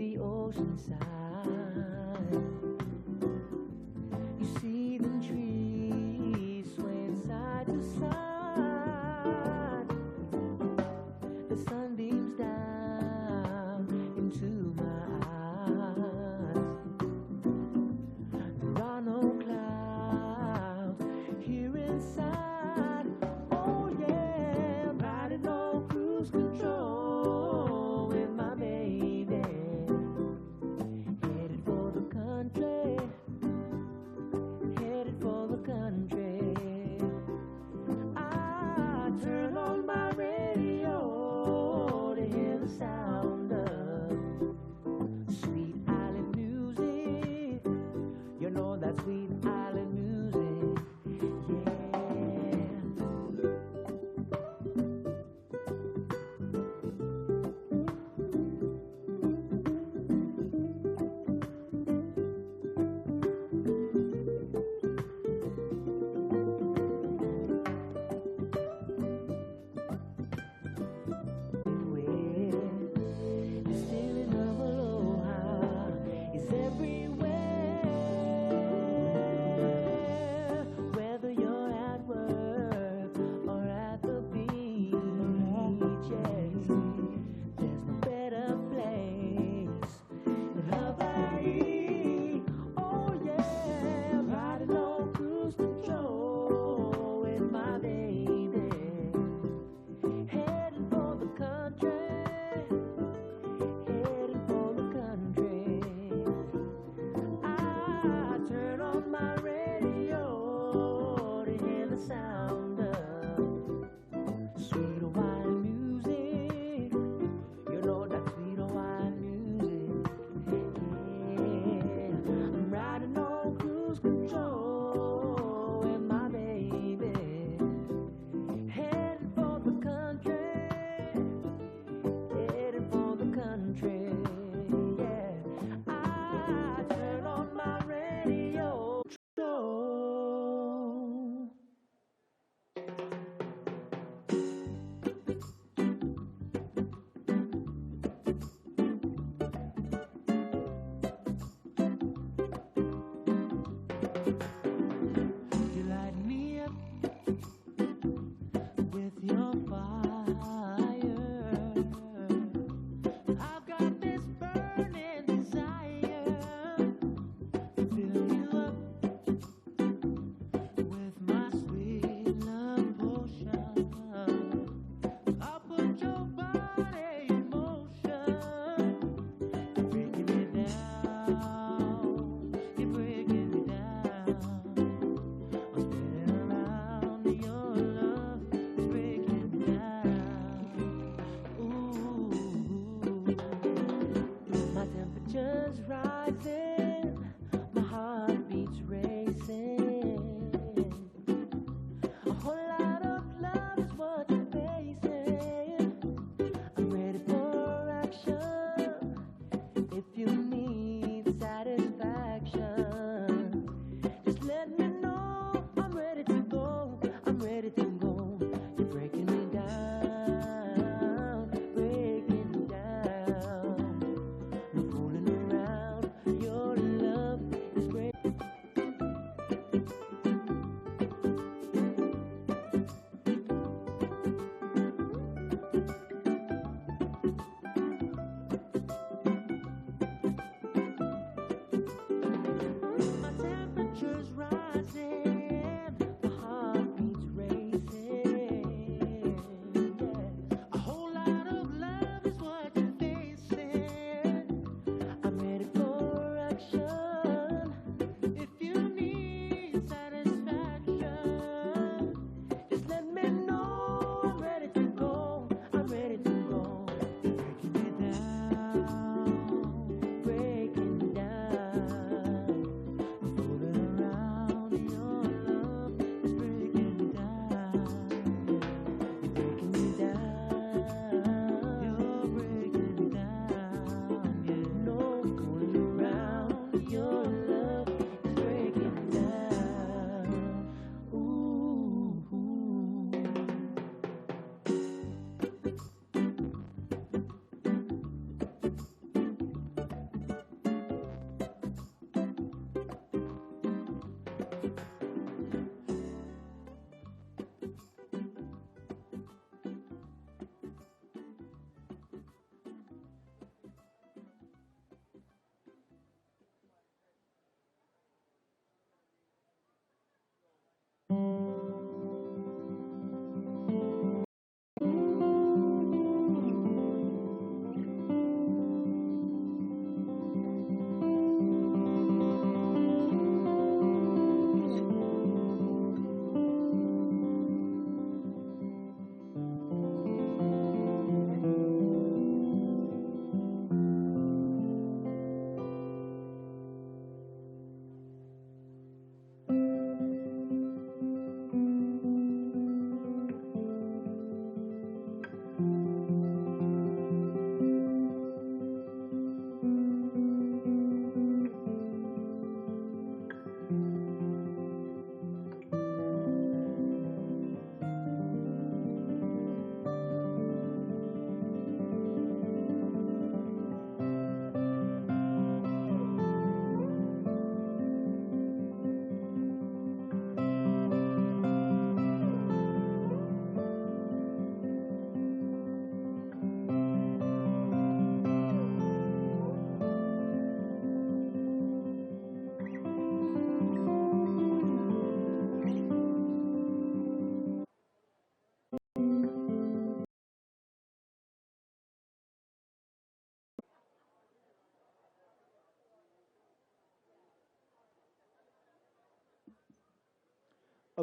the ocean side. You see the trees swaying side to side. The sunbeams down into my eyes. There are no clouds here inside. Oh yeah, I'm riding on cruise control with my baby, headed for the country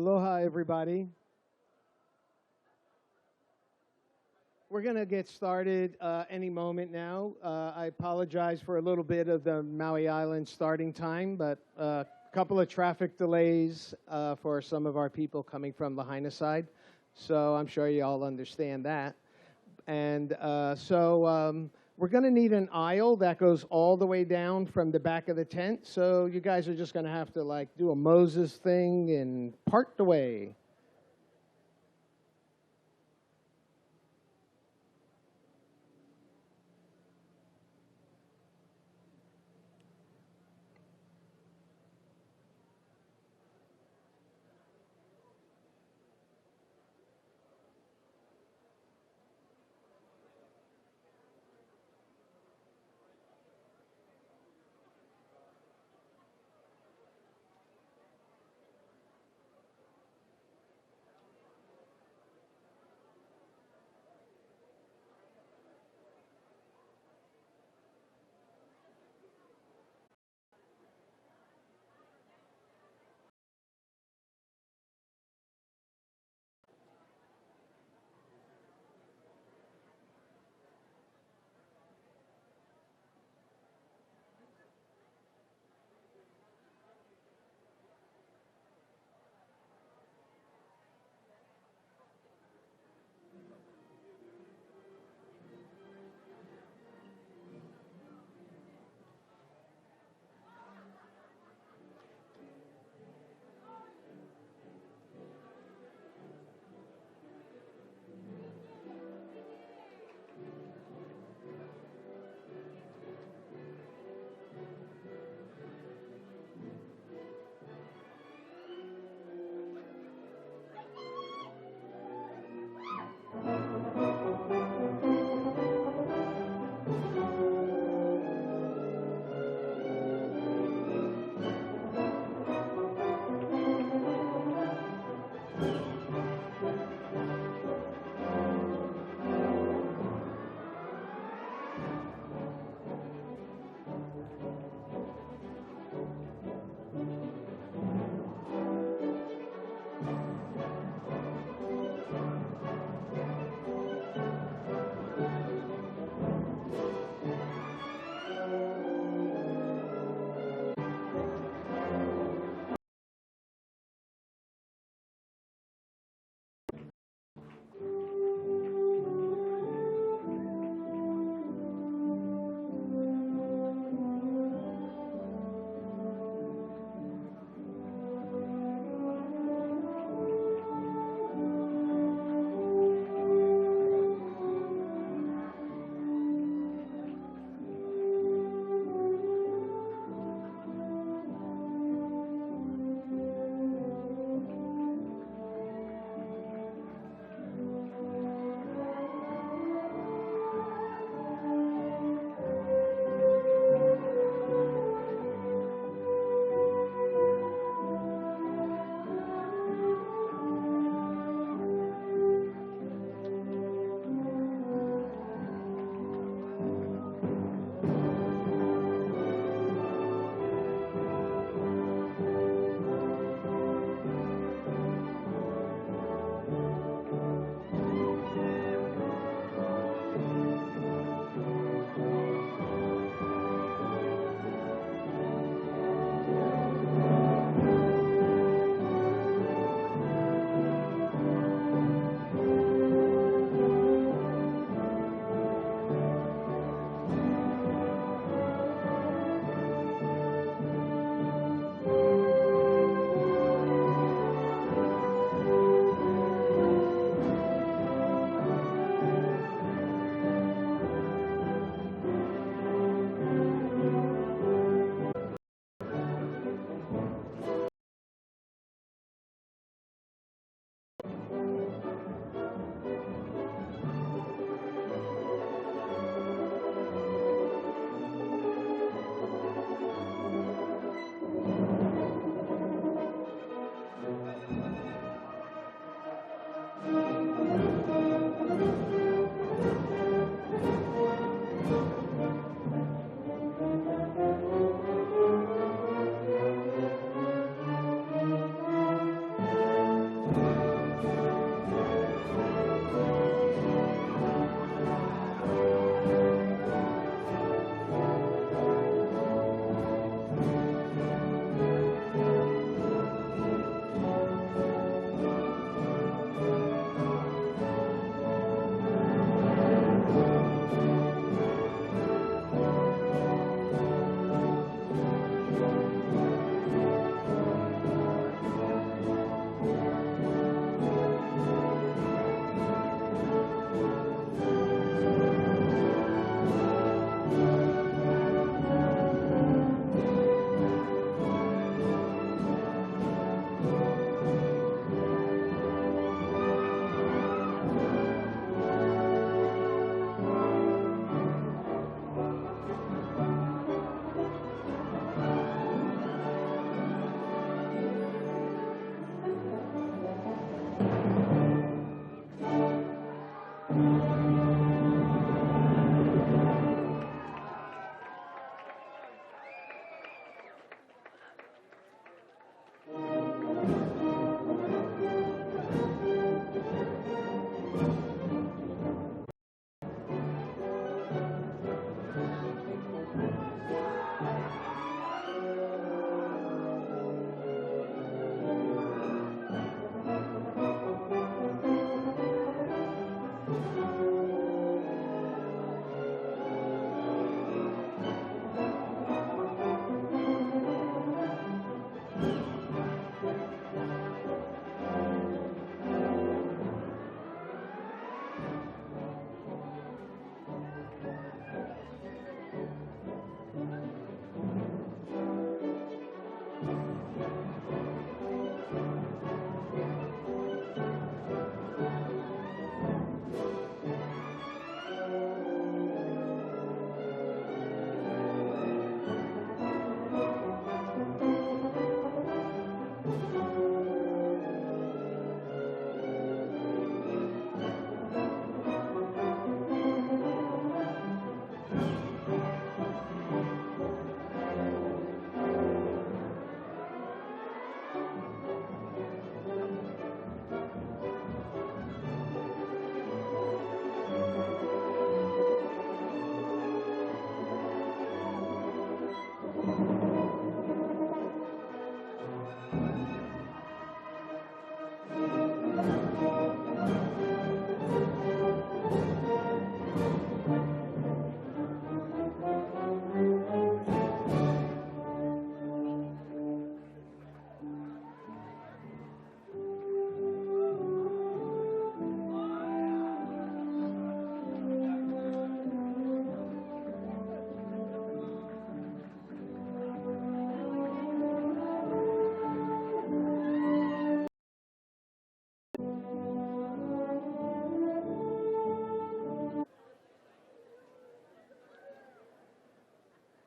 Aloha, everybody. We're going to get started any moment now. I apologize for a little bit of the Maui Island starting time, but a couple of traffic delays for some of our people coming from Lahaina side. So I'm sure you all understand that. And we're going to need an aisle that goes all the way down from the back of the tent. So you guys are just going to have to like do a Moses thing and part the way.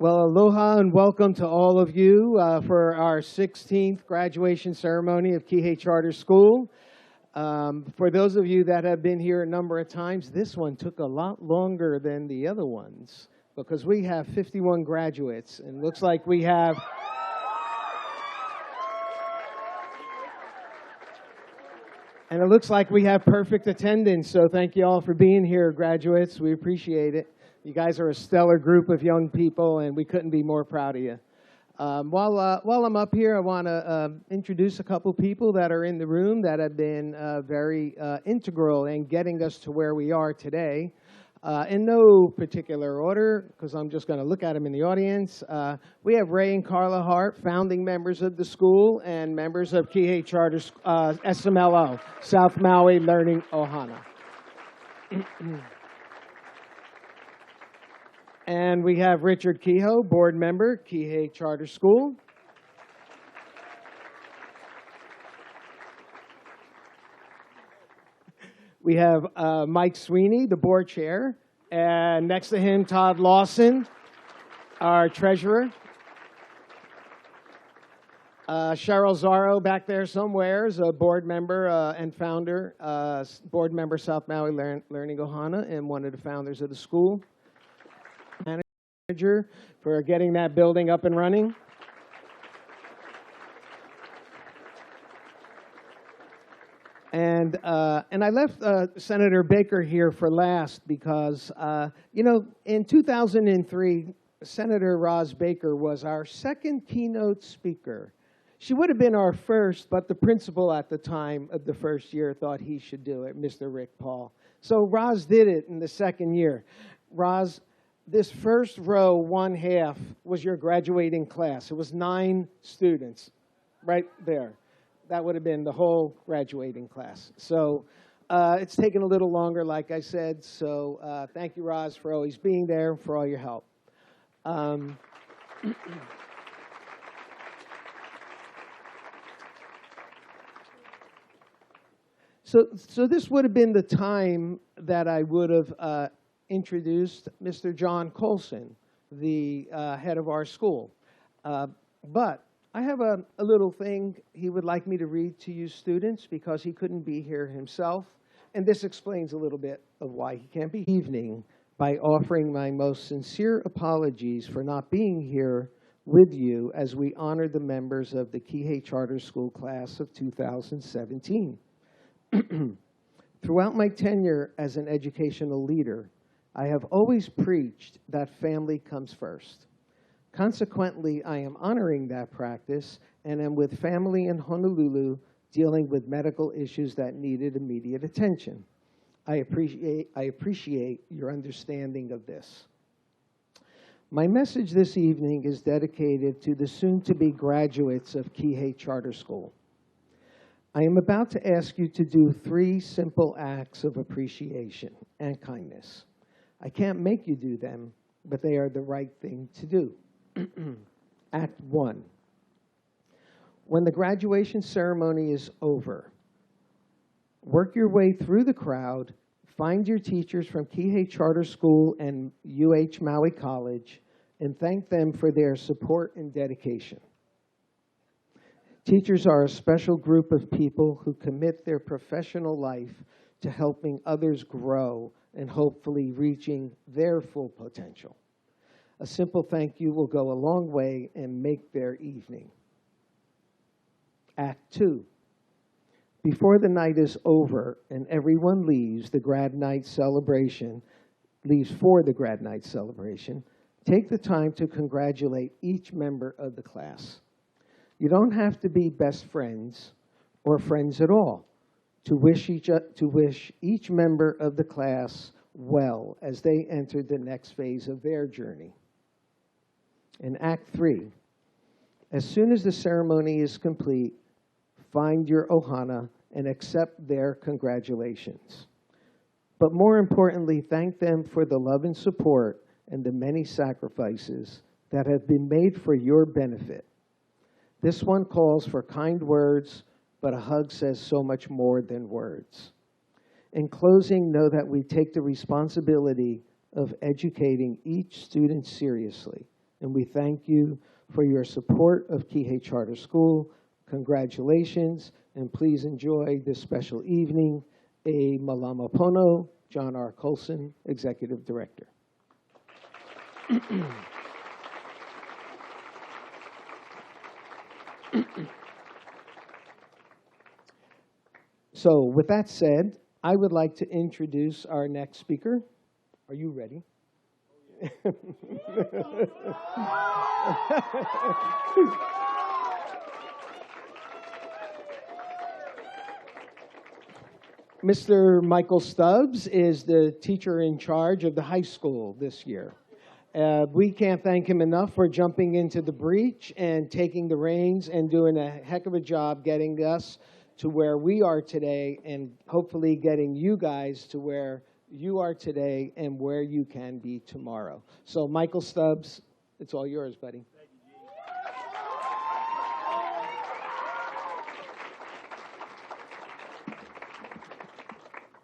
Well, aloha and welcome to all of you for our 16th graduation ceremony of Kihei Charter School. For those of you that have been here a number of times, this one took a lot longer than the other ones because we have 51 graduates, and looks like we have perfect attendance. So thank you all for being here, graduates. We appreciate it. You guys are a stellar group of young people, and we couldn't be more proud of you. While I'm up here, I want to introduce a couple people that are in the room that have been very integral in getting us to where we are today. In no particular order, because I'm just going to look at them in the audience. We have Ray and Carla Hart, founding members of the school and members of Kihei Charter SMLO, South Maui Learning Ohana. And we have Richard Kihei, board member, Kihei Charter School. We have Mike Sweeney, the board chair, and next to him, Todd Lawson, our treasurer. Cheryl Zaro back there somewhere is a board member and founder, board member, South Maui Learning Ohana, and one of the founders of the school. Manager for getting that building up and running. And I left Senator Baker here for last because, you know, in 2003, Senator Roz Baker was our second keynote speaker. She would have been our first, but the principal at the time of the first year thought he should do it, Mr. Rick Paul. So Roz did it in the second year. Roz, this first row, one half, was your graduating class. It was 9 students right there. That would have been the whole graduating class. So it's taken a little longer, like I said. So thank you, Roz, for always being there and for all your help. So this would have been the time that I would have introduced Mr. John Colson, the head of our school. But I have a little thing he would like me to read to you students because he couldn't be here himself. And this explains a little bit of why he can't be. Evening by offering my most sincere apologies for not being here with you as we honor the members of the Kihei Charter School class of 2017. Throughout my tenure as an educational leader, I have always preached that family comes first. Consequently, I am honoring that practice and am with family in Honolulu dealing with medical issues that needed immediate attention. I appreciate your understanding of this. My message this evening is dedicated to the soon-to-be graduates of Kihei Charter School. I am about to ask you to do 3 simple acts of appreciation and kindness. I can't make you do them, but they are the right thing to do. Act 1. When the graduation ceremony is over, work your way through the crowd, find your teachers from Kihei Charter School and UH Maui College, and thank them for their support and dedication. Teachers are a special group of people who commit their professional life to helping others grow and hopefully reaching their full potential. A simple thank you will go a long way and make their evening. Act 2. Before the night is over and everyone leaves for the grad night celebration, take the time to congratulate each member of the class. You don't have to be best friends or friends at all to wish each member of the class well as they enter the next phase of their journey. In Act 3, as soon as the ceremony is complete, find your ohana and accept their congratulations. But more importantly, thank them for the love and support and the many sacrifices that have been made for your benefit. This one calls for kind words, but a hug says so much more than words. In closing, know that we take the responsibility of educating each student seriously and we thank you for your support of Kihei Charter School. Congratulations, and please enjoy this special evening. A Malama Pono, John R. Colson, Executive Director. So with that said, I would like to introduce our next speaker. Are you ready? Mr. Michael Stubbs is the teacher in charge of the high school this year. We can't thank him enough for jumping into the breach and taking the reins and doing a heck of a job getting us to where we are today, and hopefully getting you guys to where you are today and where you can be tomorrow. So Michael Stubbs, it's all yours, buddy. Thank you,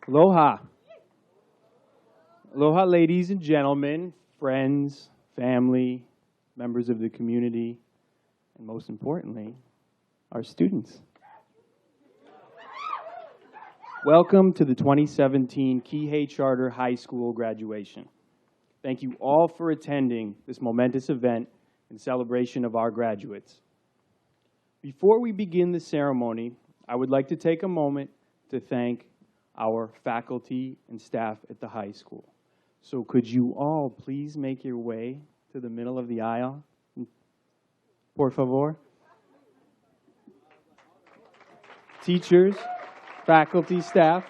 Gene. Aloha. Aloha, ladies and gentlemen, friends, family, members of the community, and most importantly, our students. Welcome to the 2017 Kihei Charter High School graduation. Thank you all for attending this momentous event in celebration of our graduates. Before we begin the ceremony, I would like to take a moment to thank our faculty and staff at the high school. So could you all please make your way to the middle of the aisle? Por favor. Teachers, faculty, staff.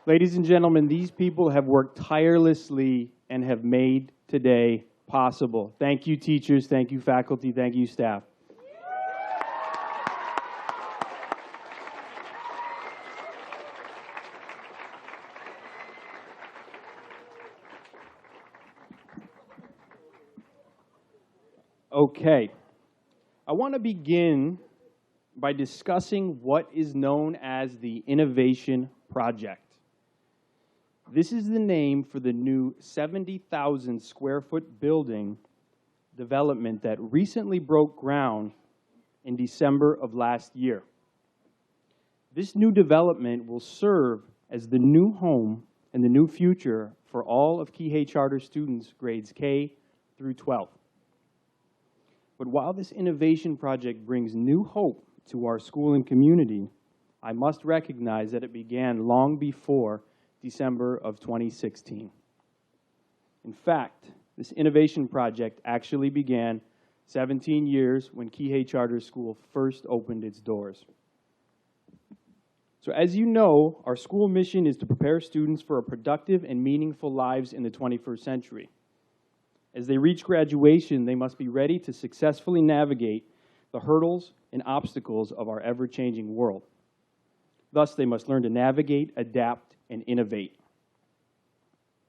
Ladies and gentlemen, these people have worked tirelessly and have made today possible. Thank you, teachers. Thank you, faculty. Thank you, staff. Okay. I want to begin by discussing what is known as the Innovation Project. This is the name for the new 70,000 square foot building development that recently broke ground in December of last year. This new development will serve as the new home and the new future for all of Kihei Charter students grades K through 12. But while this innovation project brings new hope to our school and community, I must recognize that it began long before December of 2016. In fact, this innovation project actually began 17 years when Kihei Charter School first opened its doors. So as you know, our school mission is to prepare students for a productive and meaningful lives in the 21st century. As they reach graduation, they must be ready to successfully navigate the hurdles and obstacles of our ever-changing world. Thus, they must learn to navigate, adapt, and innovate.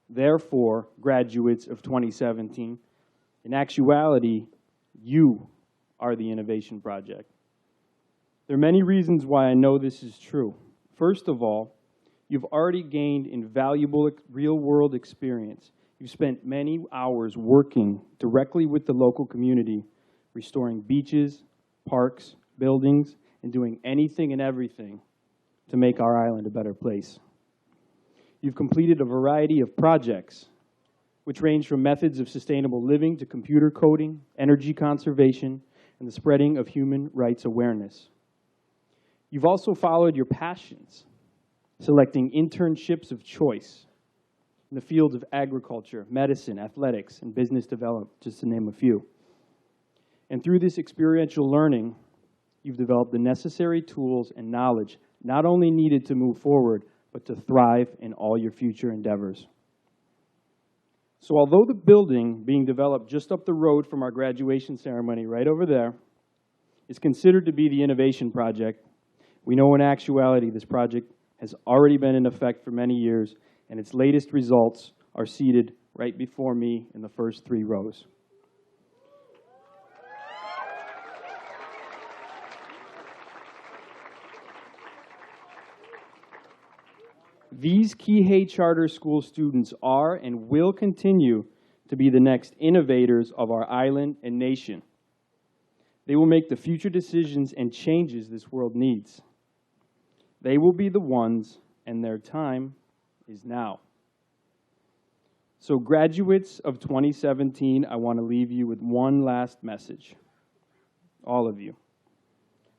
Therefore, graduates of 2017, in actuality, you are the innovation project. There are many reasons why I know this is true. First of all, you've already gained invaluable real-world experience. You've spent many hours working directly with the local community, restoring beaches, parks, buildings, and doing anything and everything to make our island a better place. You've completed a variety of projects, which range from methods of sustainable living to computer coding, energy conservation, and the spreading of human rights awareness. You've also followed your passions, selecting internships of choice in the fields of agriculture, medicine, athletics, and business development, just to name a few. And through this experiential learning, you've developed the necessary tools and knowledge not only needed to move forward, but to thrive in all your future endeavors. So although the building being developed just up the road from our graduation ceremony right over there is considered to be the innovation project, we know in actuality this project has already been in effect for many years, and its latest results are seated right before me in the first 3 rows. These Kihei Charter School students are and will continue to be the next innovators of our island and nation. They will make the future decisions and changes this world needs. They will be the ones, and their time is now. So graduates of 2017, I want to leave you with one last message. All of you.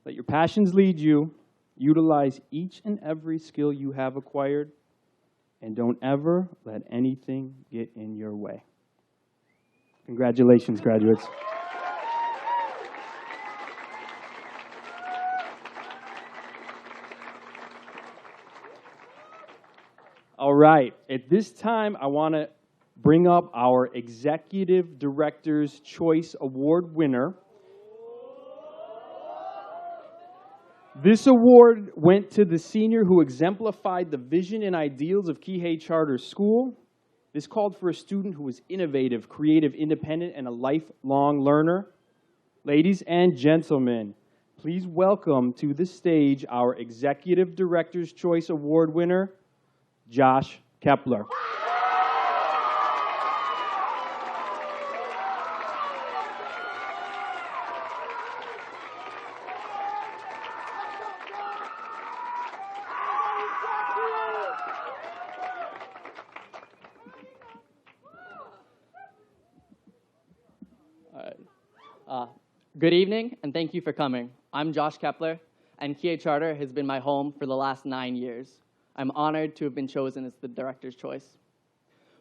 Let your passions lead you. Utilize each and every skill you have acquired, and don't ever let anything get in your way. Congratulations, graduates. All right, at this time, I want to bring up our Executive Director's Choice Award winner. This award went to the senior who exemplified the vision and ideals of Kihei Charter School. This called for a student who was innovative, creative, independent, and a lifelong learner. Ladies and gentlemen, please welcome to the stage our Executive Director's Choice Award winner, Josh Kepler. Good evening, and thank you for coming. I'm Josh Kepler, and Kihei Charter has been my home for the last 9 years. I'm honored to have been chosen as the director's choice.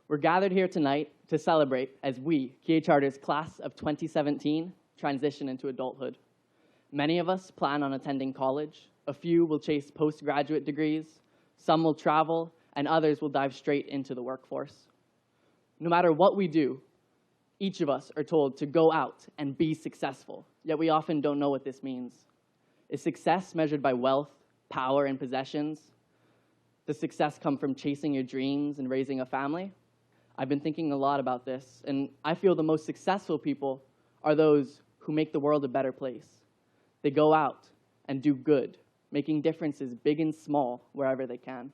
We're gathered here tonight to celebrate as we, Kihei Charter's class of 2017, transition into adulthood. Many of us plan on attending college. A few will chase postgraduate degrees. Some will travel, and others will dive straight into the workforce. No matter what we do, each of us are told to go out and be successful, yet we often don't know what this means. Is success measured by wealth, power, and possessions? Does success come from chasing your dreams and raising a family? I've been thinking a lot about this, and I feel the most successful people are those who make the world a better place. They go out and do good, making differences big and small wherever they can.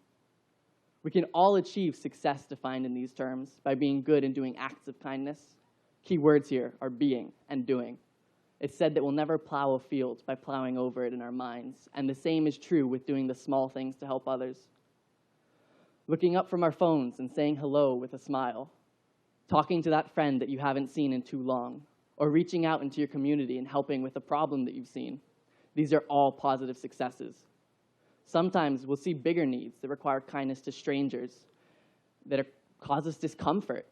We can all achieve success defined in these terms by being good and doing acts of kindness. Key words here are being and doing. It's said that we'll never plow a field by plowing over it in our minds, and the same is true with doing the small things to help others. Looking up from our phones and saying hello with a smile, talking to that friend that you haven't seen in too long, or reaching out into your community and helping with a problem that you've seen. These are all positive successes. Sometimes we'll see bigger needs that require kindness to strangers, that cause us discomfort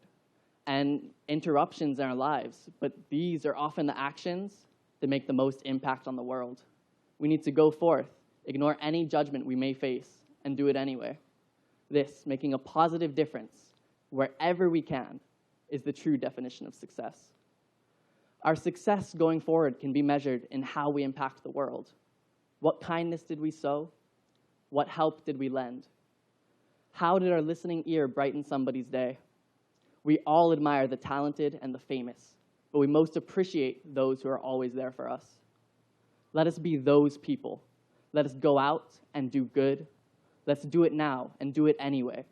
and interruptions in our lives, but these are often the actions that make the most impact on the world. We need to go forth, ignore any judgment we may face, and do it anyway. This, making a positive difference wherever we can, is the true definition of success. Our success going forward can be measured in how we impact the world. What kindness did we sow? What help did we lend? How did our listening ear brighten somebody's day? We all admire the talented and the famous, but we most appreciate those who are always there for us. Let us be those people. Let us go out and do good. Let's do it now and do it anyway.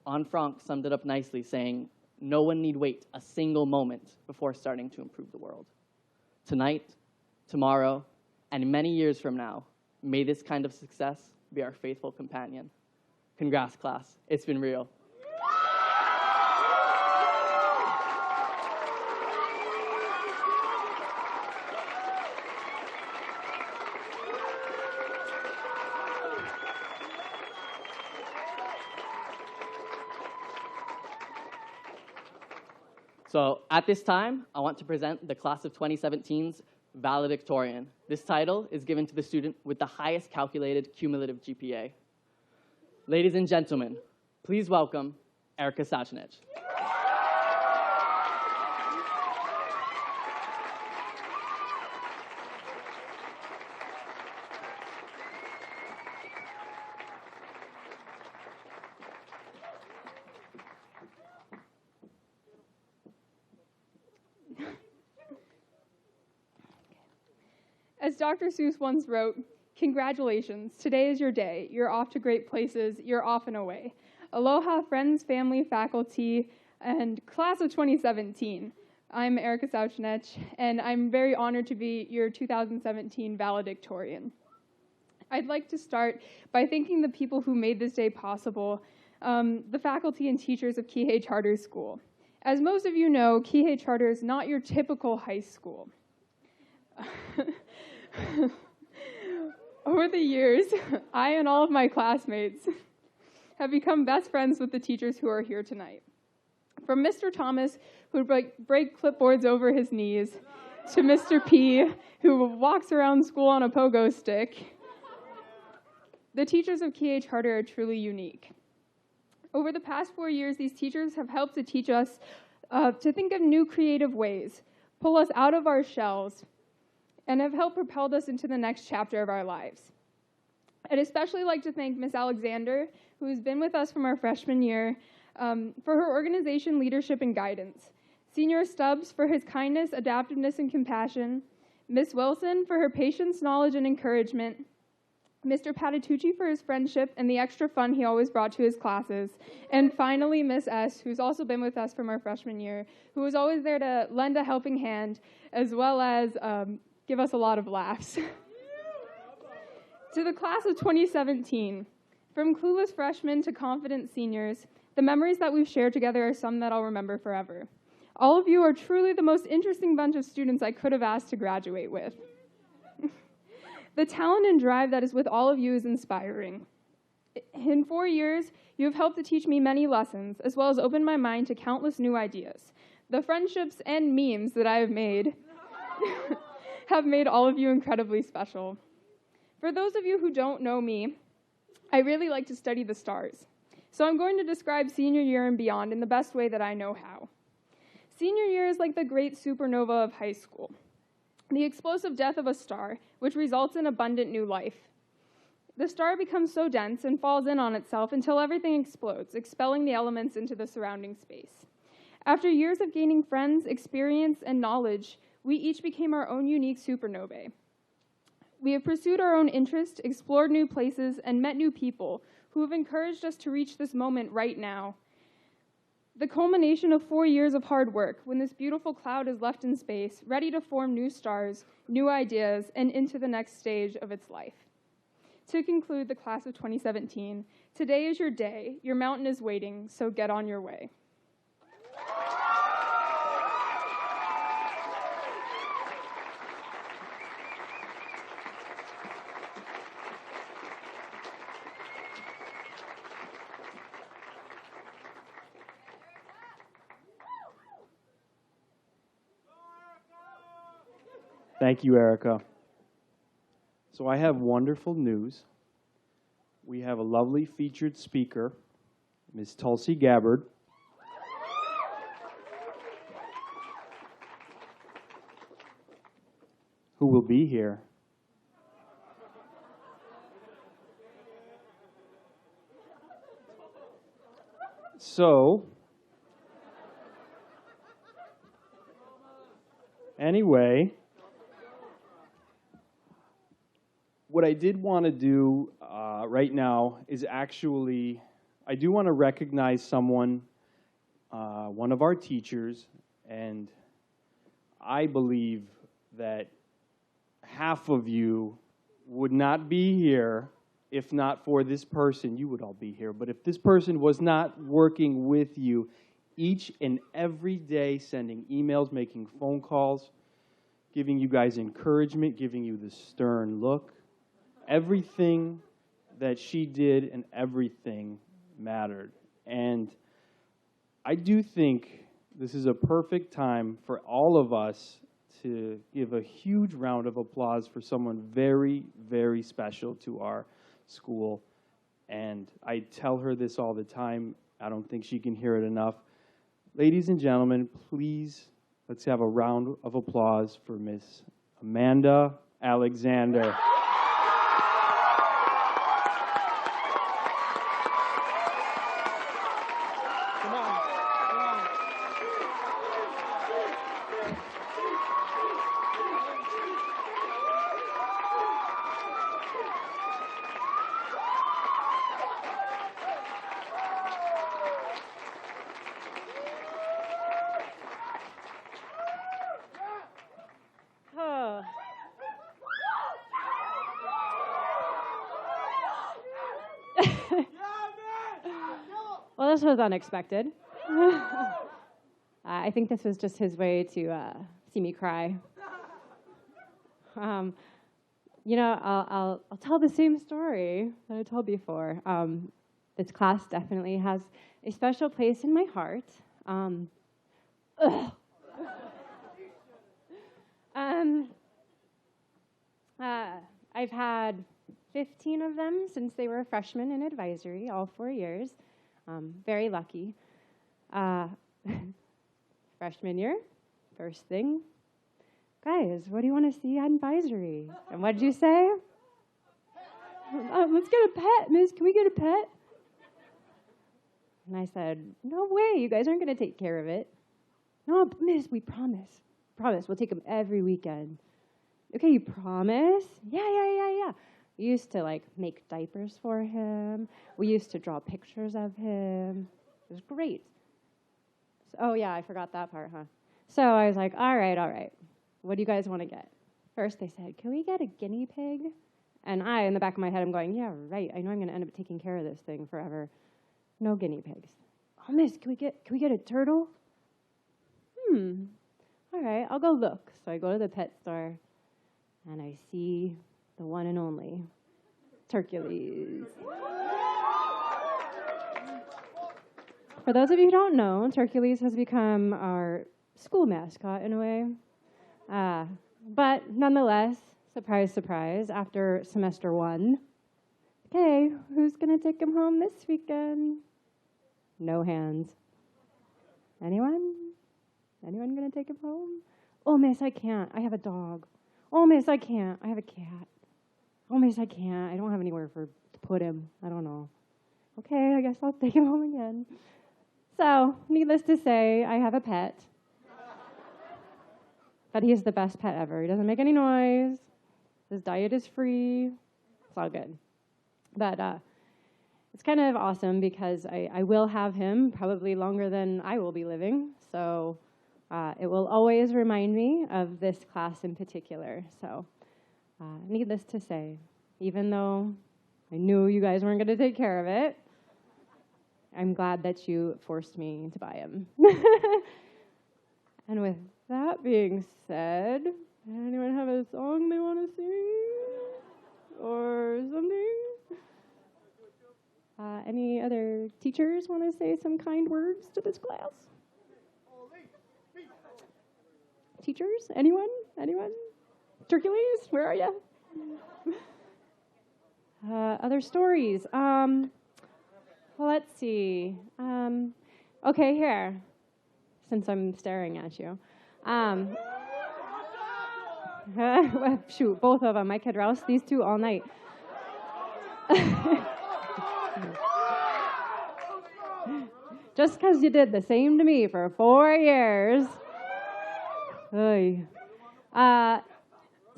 Anne Frank summed it up nicely, saying, "No one need wait a single moment before starting to improve the world." Tonight, tomorrow, and many years from now, may this kind of success be our faithful companion. Congrats, class. It's been real. So at this time, I want to present the class of 2017's valedictorian. This title is given to the student with the highest calculated cumulative GPA. Ladies and gentlemen, please welcome Erica Sachinich. As Dr. Seuss once wrote, "Congratulations, today is your day. You're off to great places. You're off and away. Aloha, friends, family, faculty, and class of 2017. I'm Erica Sachinich, and I'm very honored to be your 2017 valedictorian. I'd like to start by thanking the people who made this day possible, the faculty and teachers of Kihei Charter School. As most of you know, Kihei Charter is not your typical high school. Over the years, I and all of my classmates have become best friends with the teachers who are here tonight. From Mr. Thomas, who would break clipboards over his knees, to Mr. P, who walks around school on a pogo stick, the teachers of Kihei Charter are truly unique. Over the past 4 years, these teachers have helped to teach us to think of new creative ways, pull us out of our shells, and have helped propel us into the next chapter of our lives. I'd especially like to thank Ms. Alexander, who has been with us from our freshman year, for her organization, leadership, and guidance. Senior Stubbs for his kindness, adaptiveness, and compassion. Ms. Wilson for her patience, knowledge, and encouragement. Mr. Patitucci for his friendship and the extra fun he always brought to his classes. And finally, Ms. S., who's also been with us from our freshman year, who was always there to lend a helping hand, as well as give us a lot of laughs. To the class of 2017, from clueless freshmen to confident seniors, the memories that we've shared together are some that I'll remember forever. All of you are truly the most interesting bunch of students I could have asked to graduate with. The talent and drive that is with all of you is inspiring. In 4 years, you have helped to teach me many lessons, as well as open my mind to countless new ideas. The friendships and memes that I have made have made all of you incredibly special. For those of you who don't know me, I really like to study the stars. So I'm going to describe senior year and beyond in the best way that I know how. Senior year is like the great supernova of high school, the explosive death of a star, which results in abundant new life. The star becomes so dense and falls in on itself until everything explodes, expelling the elements into the surrounding space. After years of gaining friends, experience, and knowledge, we each became our own unique supernovae. We have pursued our own interests, explored new places, and met new people who have encouraged us to reach this moment right now. The culmination of 4 years of hard work, when this beautiful cloud is left in space, ready to form new stars, new ideas, and into the next stage of its life. To conclude the class of 2017, today is your day, your mountain is waiting, so get on your way. Thank you, Erica. So I have wonderful news. We have a lovely featured speaker, Ms. Tulsi Gabbard. Who will be here. So, anyway, what I did want to do right now is actually, I do want to recognize someone, one of our teachers, and I believe that half of you would not be here if not for this person. You would all be here, but if this person was not working with you each and every day, sending emails, making phone calls, giving you guys encouragement, giving you the stern look, everything that she did and everything mattered. And I do think this is a perfect time for all of us to give a huge round of applause for someone very, very special to our school. And I tell her this all the time. I don't think she can hear it enough. Ladies and gentlemen, please, let's have a round of applause for Miss Amanda Alexander. Come on, come on. Oh. Well, this was unexpected. I think this was just his way to see me cry. I'll tell the same story that I told before. This class definitely has a special place in my heart. I've had 15 of them since they were freshmen in advisory, all 4 years. Very lucky. Freshman year, first thing, guys, what do you want to see on advisory? And what did you say? Let's get a pet, miss. Can we get a pet? And I said, no way, you guys aren't going to take care of it. No, miss, we promise. Promise, we'll take him every weekend. Okay, you promise? Yeah. We used to, make diapers for him. We used to draw pictures of him. It was great. So, oh, yeah, I forgot that part, huh? So I was like, all right. What do you guys want to get? First, they said, can we get a guinea pig? And I, in the back of my head, I'm going, yeah, right. I know I'm going to end up taking care of this thing forever. No guinea pigs. Oh, miss, can we get a turtle? All right, I'll go look. So I go to the pet store, and I see the one and only Turkules. For those of you who don't know, Turkules has become our school mascot in a way. But nonetheless, surprise, surprise, after semester 1, okay, who's going to take him home this weekend? No hands. Anyone? Anyone going to take him home? Oh, miss, I can't. I have a dog. Oh, miss, I can't. I have a cat. Oh, miss, I can't. I don't have anywhere to put him. I don't know. Okay, I guess I'll take him home again. So, needless to say, I have a pet. But he is the best pet ever. He doesn't make any noise. His diet is free. It's all good. But it's kind of awesome because I will have him probably longer than I will be living. So it will always remind me of this class in particular. So needless to say, even though I knew you guys weren't going to take care of it, I'm glad that you forced me to buy him. And with that being said, anyone have a song they want to sing? Or something? Any other teachers want to say some kind words to this class? Teachers? Anyone? Turkules, where are you? Other stories? Well, let's see. Okay, here, since I'm staring at you. Shoot, both of them. I could rouse these two all night. Just because you did the same to me for 4 years.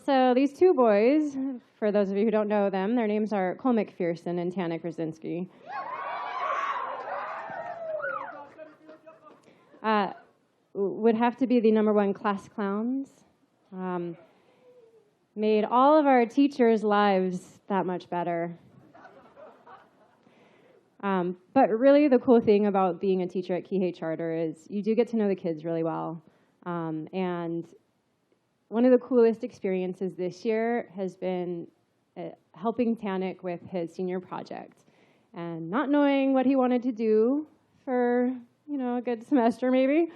So these two boys, for those of you who don't know them, their names are Cole McPherson and Tana Krasinski. Would have to be the #1 class clowns. Made all of our teachers' lives that much better. But really the cool thing about being a teacher at Kihei Charter is you do get to know the kids really well. And one of the coolest experiences this year has been helping Tanik with his senior project. And not knowing what he wanted to do for, a good semester maybe,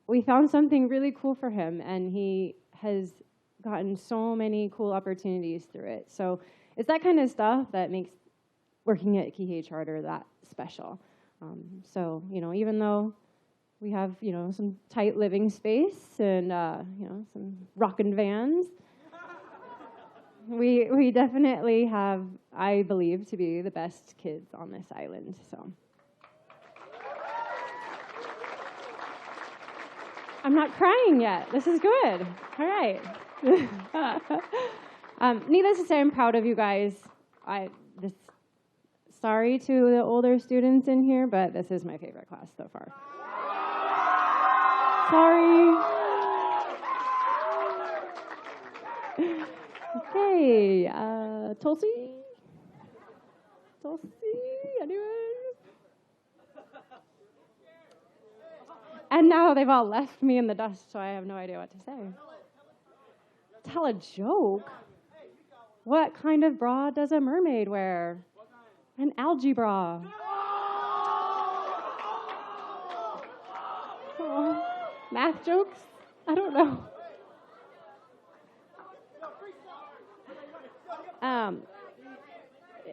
we found something really cool for him, and he has gotten so many cool opportunities through it. So it's that kind of stuff that makes working at Kihei Charter that special. So, even though we have, some tight living space and, some rockin' vans, we definitely have, I believe, to be the best kids on this island, so. I'm not crying yet. This is good. All right. Needless to say, I'm proud of you guys. Sorry to the older students in here, but this is my favorite class so far. Sorry. Okay, Tulsi? Anyone? And now they've all left me in the dust, so I have no idea what to say. Tell a joke? What kind of bra does a mermaid wear? An algae bra. Oh, math jokes? I don't know.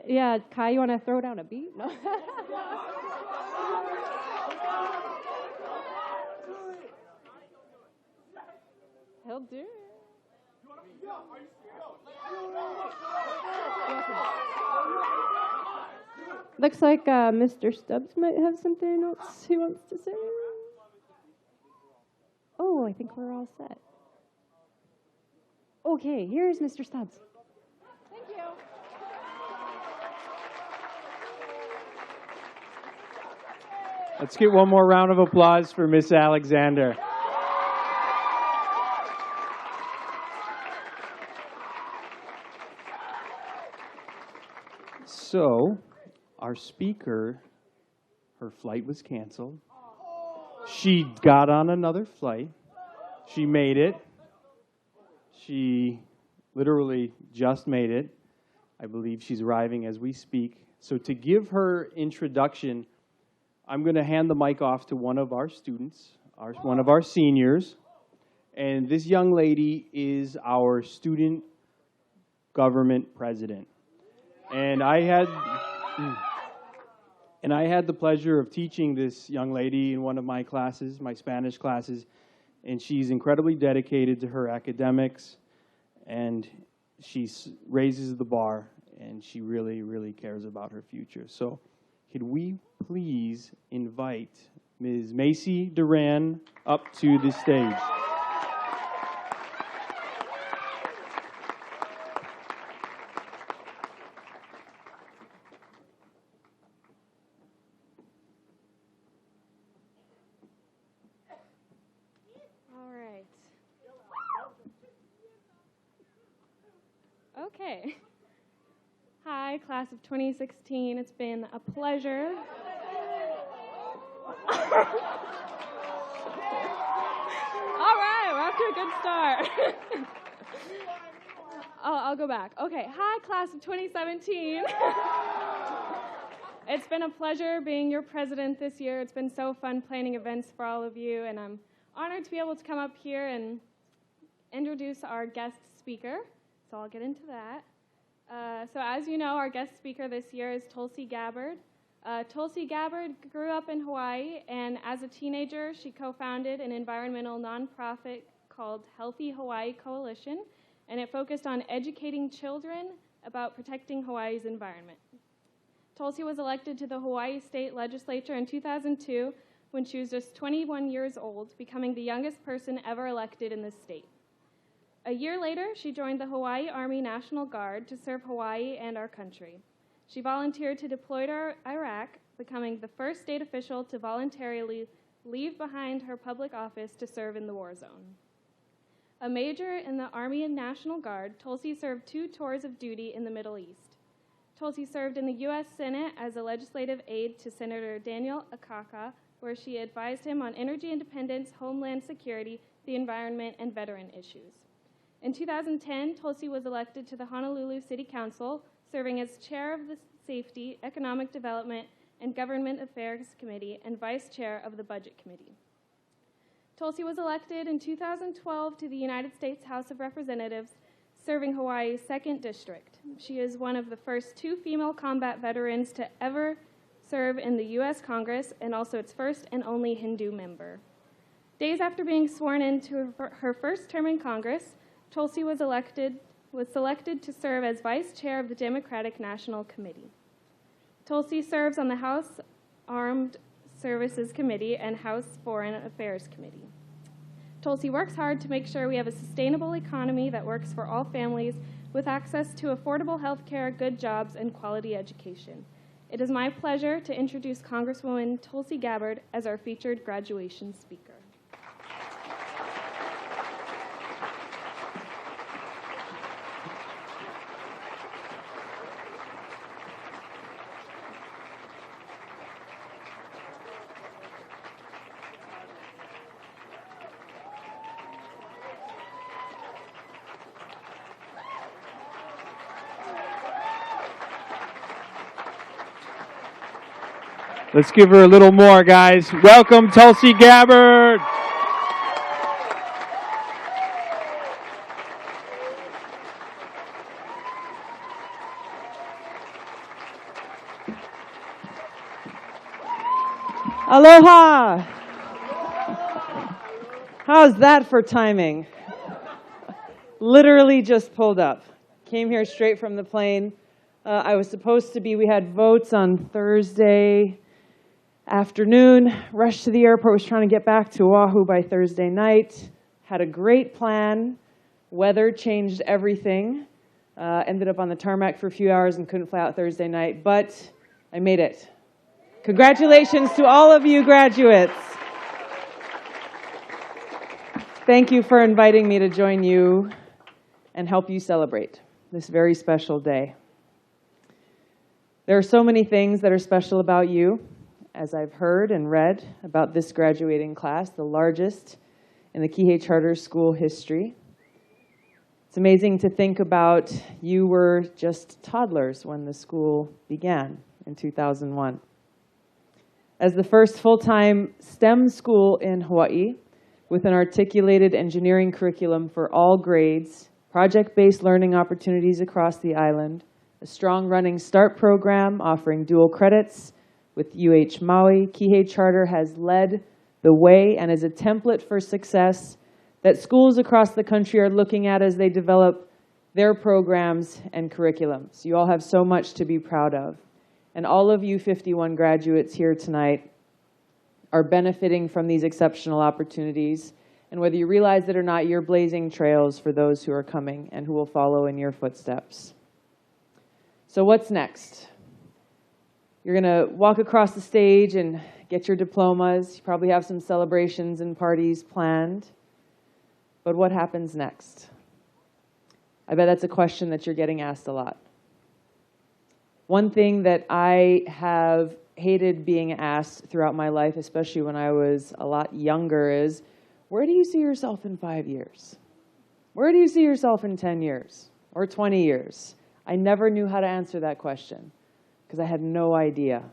Yeah, Kai, you want to throw down a beat? No. He'll do it. Looks like Mr. Stubbs might have something else he wants to say. Oh, I think we're all set. Okay, here's Mr. Stubbs. Thank you. Let's get one more round of applause for Miss Alexander. So, our speaker, her flight was canceled. She got on another flight. She made it. She literally just made it. I believe she's arriving as we speak. So to give her introduction, I'm going to hand the mic off to one of our students, one of our seniors. And this young lady is our student government president. And I had the pleasure of teaching this young lady in one of my classes, my Spanish classes, and she's incredibly dedicated to her academics, and she raises the bar, and she really, really cares about her future. So could we please invite Ms. Macy Duran up to the stage? Okay. Hi, class of 2016. It's been a pleasure. All right, we're off to a good start. I'll go back. Okay, hi, class of 2017. It's been a pleasure being your president this year. It's been so fun planning events for all of you, and I'm honored to be able to come up here and introduce our guest speaker. So I'll get into that. So as you know, our guest speaker this year is Tulsi Gabbard. Tulsi Gabbard grew up in Hawaii, and as a teenager, she co-founded an environmental nonprofit called Healthy Hawaii Coalition, and it focused on educating children about protecting Hawaii's environment. Tulsi was elected to the Hawaii State Legislature in 2002 when she was just 21 years old, becoming the youngest person ever elected in the state. A year later, she joined the Hawaii Army National Guard to serve Hawaii and our country. She volunteered to deploy to Iraq, becoming the first state official to voluntarily leave behind her public office to serve in the war zone. A major in the Army and National Guard, Tulsi served 2 tours of duty in the Middle East. Tulsi served in the U.S. Senate as a legislative aide to Senator Daniel Akaka, where she advised him on energy independence, homeland security, the environment, and veteran issues. In 2010, Tulsi was elected to the Honolulu City Council, serving as chair of the Safety, Economic Development, and Government Affairs Committee and vice chair of the Budget Committee. Tulsi was elected in 2012 to the United States House of Representatives, serving Hawaii's 2nd District. She is one of the first 2 female combat veterans to ever serve in the U.S. Congress and also its first and only Hindu member. Days after being sworn into her first term in Congress, Tulsi was selected to serve as Vice Chair of the Democratic National Committee. Tulsi serves on the House Armed Services Committee and House Foreign Affairs Committee. Tulsi works hard to make sure we have a sustainable economy that works for all families with access to affordable health care, good jobs, and quality education. It is my pleasure to introduce Congresswoman Tulsi Gabbard as our featured graduation speaker. Let's give her a little more, guys. Welcome, Tulsi Gabbard. Aloha! How's that for timing? Literally just pulled up. Came here straight from the plane. I was supposed to be, we had votes on Thursday afternoon, rushed to the airport, was trying to get back to Oahu by Thursday night. Had a great plan. Weather changed everything. Ended up on the tarmac for a few hours and couldn't fly out Thursday night, but I made it. Congratulations to all of you graduates. Thank you for inviting me to join you and help you celebrate this very special day. There are so many things that are special about you, as I've heard and read about this graduating class, the largest in the Kihei Charter School history. It's amazing to think about you were just toddlers when the school began in 2001. As the first full-time STEM school in Hawaii, with an articulated engineering curriculum for all grades, project-based learning opportunities across the island, a strong running START program offering dual credits with Maui, Kihei Charter has led the way and is a template for success that schools across the country are looking at as they develop their programs and curriculums. You all have so much to be proud of. And all of you 51 graduates here tonight are benefiting from these exceptional opportunities. And whether you realize it or not, you're blazing trails for those who are coming and who will follow in your footsteps. So what's next? You're going to walk across the stage and get your diplomas. You probably have some celebrations and parties planned. But what happens next? I bet that's a question that you're getting asked a lot. One thing that I have hated being asked throughout my life, especially when I was a lot younger, is, where do you see yourself in 5 years? Where do you see yourself in 10 years or 20 years? I never knew how to answer that question because I had no idea.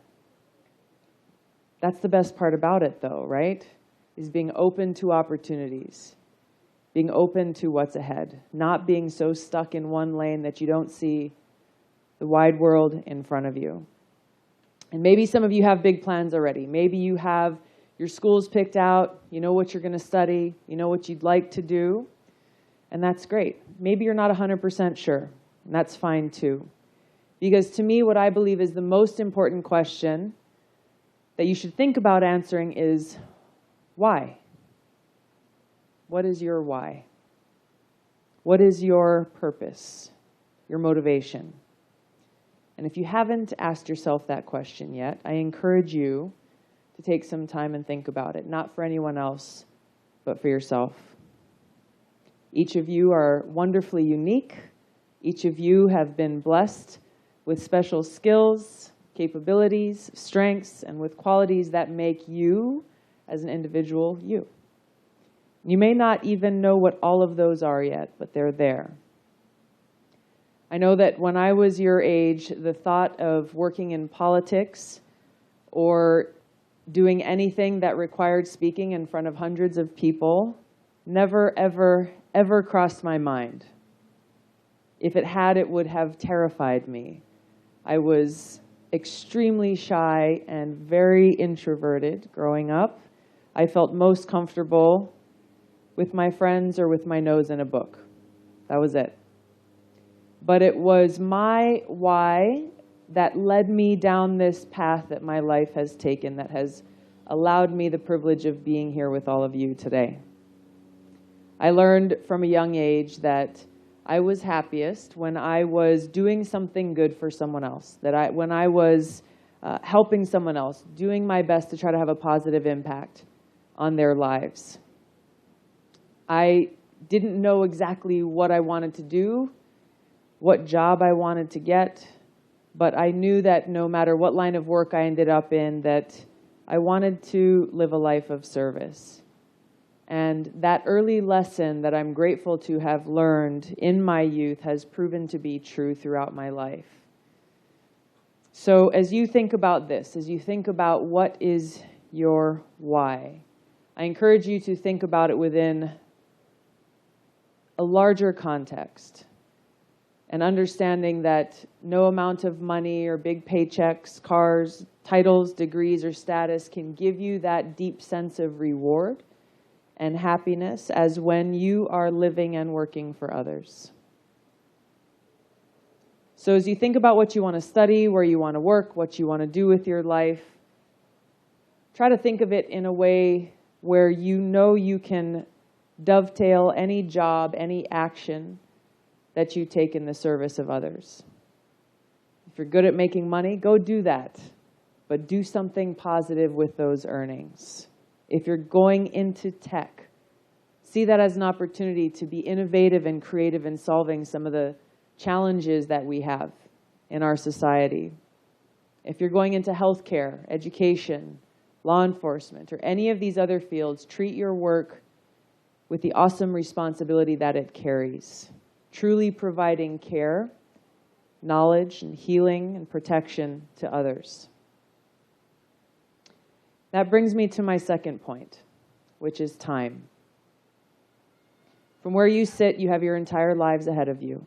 That's the best part about it, though, right? Is being open to opportunities, being open to what's ahead, not being so stuck in one lane that you don't see the wide world in front of you. And maybe some of you have big plans already. Maybe you have your schools picked out, you know what you're going to study, you know what you'd like to do, and that's great. Maybe you're not 100% sure, and that's fine too. Because to me, what I believe is the most important question that you should think about answering is, why? What is your why? What is your purpose, your motivation? And if you haven't asked yourself that question yet, I encourage you to take some time and think about it, not for anyone else, but for yourself. Each of you are wonderfully unique. Each of you have been blessed with special skills, capabilities, strengths, and with qualities that make you, as an individual, you. You may not even know what all of those are yet, but they're there. I know that when I was your age, the thought of working in politics or doing anything that required speaking in front of hundreds of people never, ever, ever crossed my mind. If it had, it would have terrified me. I was extremely shy and very introverted growing up. I felt most comfortable with my friends or with my nose in a book. That was it. But it was my why that led me down this path that my life has taken, that has allowed me the privilege of being here with all of you today. I learned from a young age that I was happiest when I was doing something good for someone else, when I was helping someone else, doing my best to try to have a positive impact on their lives. I didn't know exactly what I wanted to do, what job I wanted to get, but I knew that no matter what line of work I ended up in, that I wanted to live a life of service. And that early lesson that I'm grateful to have learned in my youth has proven to be true throughout my life. So as you think about this, as you think about what is your why, I encourage you to think about it within a larger context, and understanding that no amount of money or big paychecks, cars, titles, degrees, or status can give you that deep sense of reward and happiness as when you are living and working for others. So as you think about what you want to study, where you want to work, what you want to do with your life, try to think of it in a way where you know you can dovetail any job, any action that you take in the service of others. If you're good at making money, go do that, but do something positive with those earnings. If you're going into tech, see that as an opportunity to be innovative and creative in solving some of the challenges that we have in our society. If you're going into healthcare, education, law enforcement, or any of these other fields, treat your work with the awesome responsibility that it carries, truly providing care, knowledge, and healing and protection to others. That brings me to my second point, which is time. From where you sit, you have your entire lives ahead of you.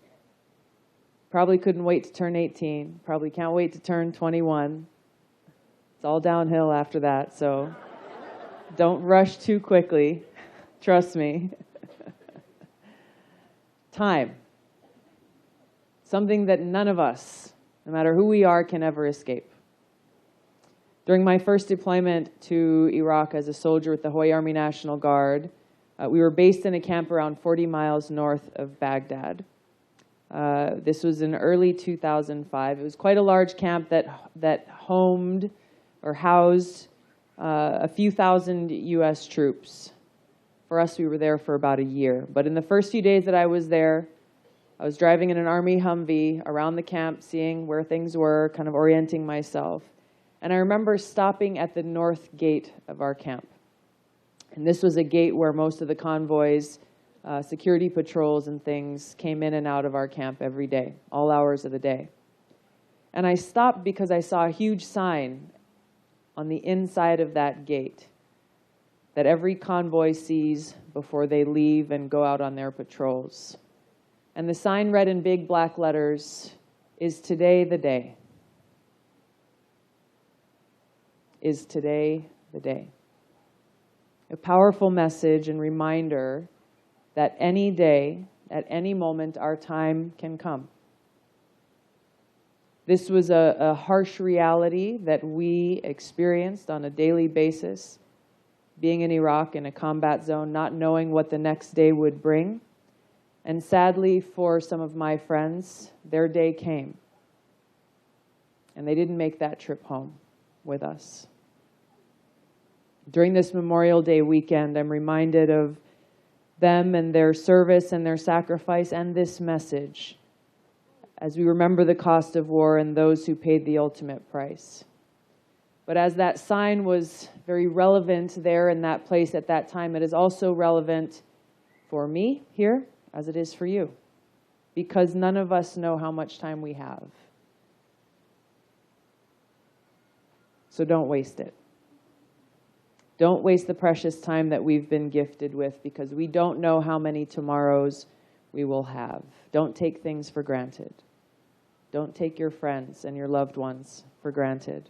Probably couldn't wait to turn 18, probably can't wait to turn 21. It's all downhill after that, so don't rush too quickly. Trust me. Time. Something that none of us, no matter who we are, can ever escape. During my first deployment to Iraq as a soldier with the Hawaii Army National Guard, we were based in a camp around 40 miles north of Baghdad. This was in early 2005. It was quite a large camp that homed or housed a few thousand U.S. troops. For us, we were there for about a year. But in the first few days that I was there, I was driving in an Army Humvee around the camp, seeing where things were, kind of orienting myself. And I remember stopping at the north gate of our camp. And this was a gate where most of the convoys, security patrols and things came in and out of our camp every day, all hours of the day. And I stopped because I saw a huge sign on the inside of that gate that every convoy sees before they leave and go out on their patrols. And the sign read in big black letters, "Is today the day? Is today the day?" A powerful message and reminder that any day, at any moment, our time can come. This was a harsh reality that we experienced on a daily basis, being in Iraq in a combat zone, not knowing what the next day would bring. And sadly, for some of my friends, their day came. And they didn't make that trip home with us. During this Memorial Day weekend, I'm reminded of them and their service and their sacrifice and this message as we remember the cost of war and those who paid the ultimate price. But as that sign was very relevant there in that place at that time, it is also relevant for me here as it is for you, because none of us know how much time we have. So don't waste it. Don't waste the precious time that we've been gifted with, because we don't know how many tomorrows we will have. Don't take things for granted. Don't take your friends and your loved ones for granted.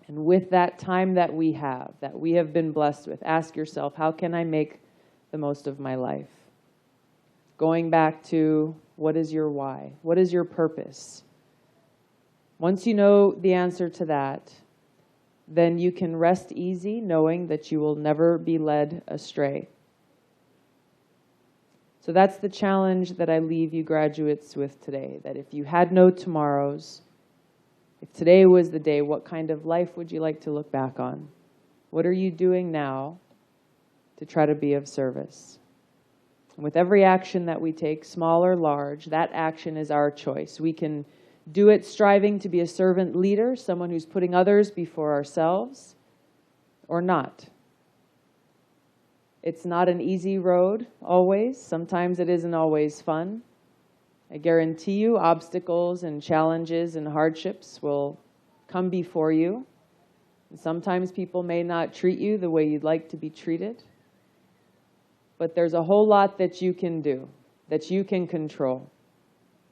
And with that time that we have been blessed with, ask yourself, how can I make the most of my life? Going back to, what is your why? What is your purpose? Once you know the answer to that, then you can rest easy knowing that you will never be led astray. So that's the challenge that I leave you graduates with today, that if you had no tomorrows, if today was the day, what kind of life would you like to look back on? What are you doing now to try to be of service? And with every action that we take, small or large, that action is our choice. We can do it striving to be a servant leader, someone who's putting others before ourselves, or not. It's not an easy road always. Sometimes it isn't always fun. I guarantee you obstacles and challenges and hardships will come before you. And sometimes people may not treat you the way you'd like to be treated. But there's a whole lot that you can do, that you can control.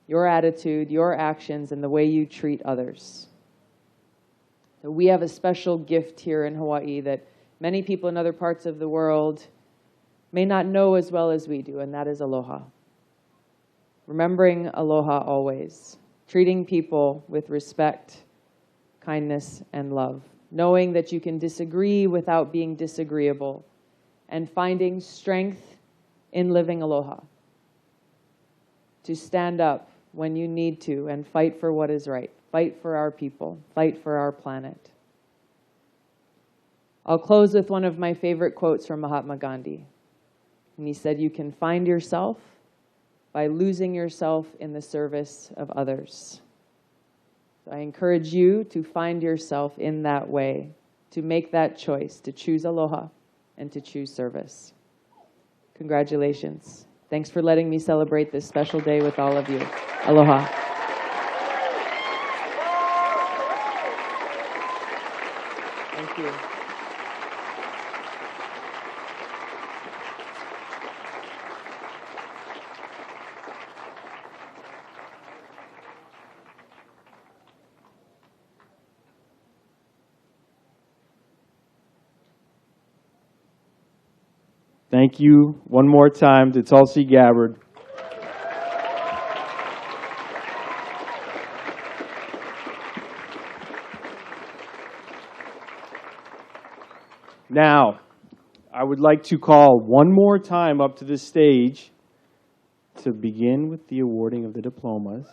Your attitude, your actions, and the way you treat others. So we have a special gift here in Hawaii that many people in other parts of the world may not know as well as we do, and that is aloha. Remembering aloha always. Treating people with respect, kindness, and love. Knowing that you can disagree without being disagreeable. And finding strength in living aloha. To stand up when you need to and fight for what is right. Fight for our people. Fight for our planet. I'll close with one of my favorite quotes from Mahatma Gandhi. And he said, you can find yourself by losing yourself in the service of others. So I encourage you to find yourself in that way, to make that choice, to choose aloha and to choose service. Congratulations. Thanks for letting me celebrate this special day with all of you. Aloha. Thank you. Thank you one more time to Tulsi Gabbard. Now, I would like to call one more time up to the stage to begin with the awarding of the diplomas.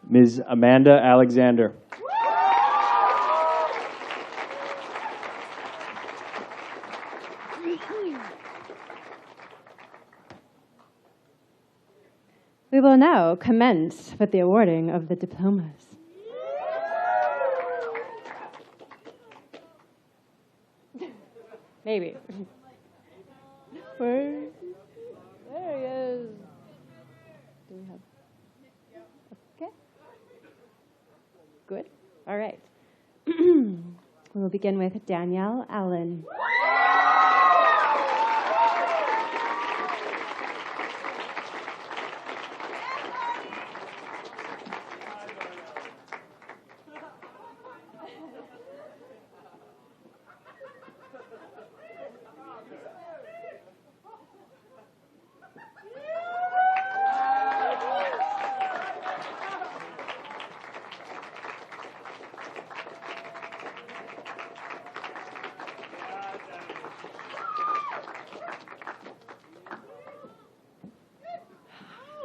Ms. Amanda Alexander. We will now commence with the awarding of the diplomas. Maybe. Where? There he is. Do we have? Okay. Good. All right. We'll begin with Danielle Allen.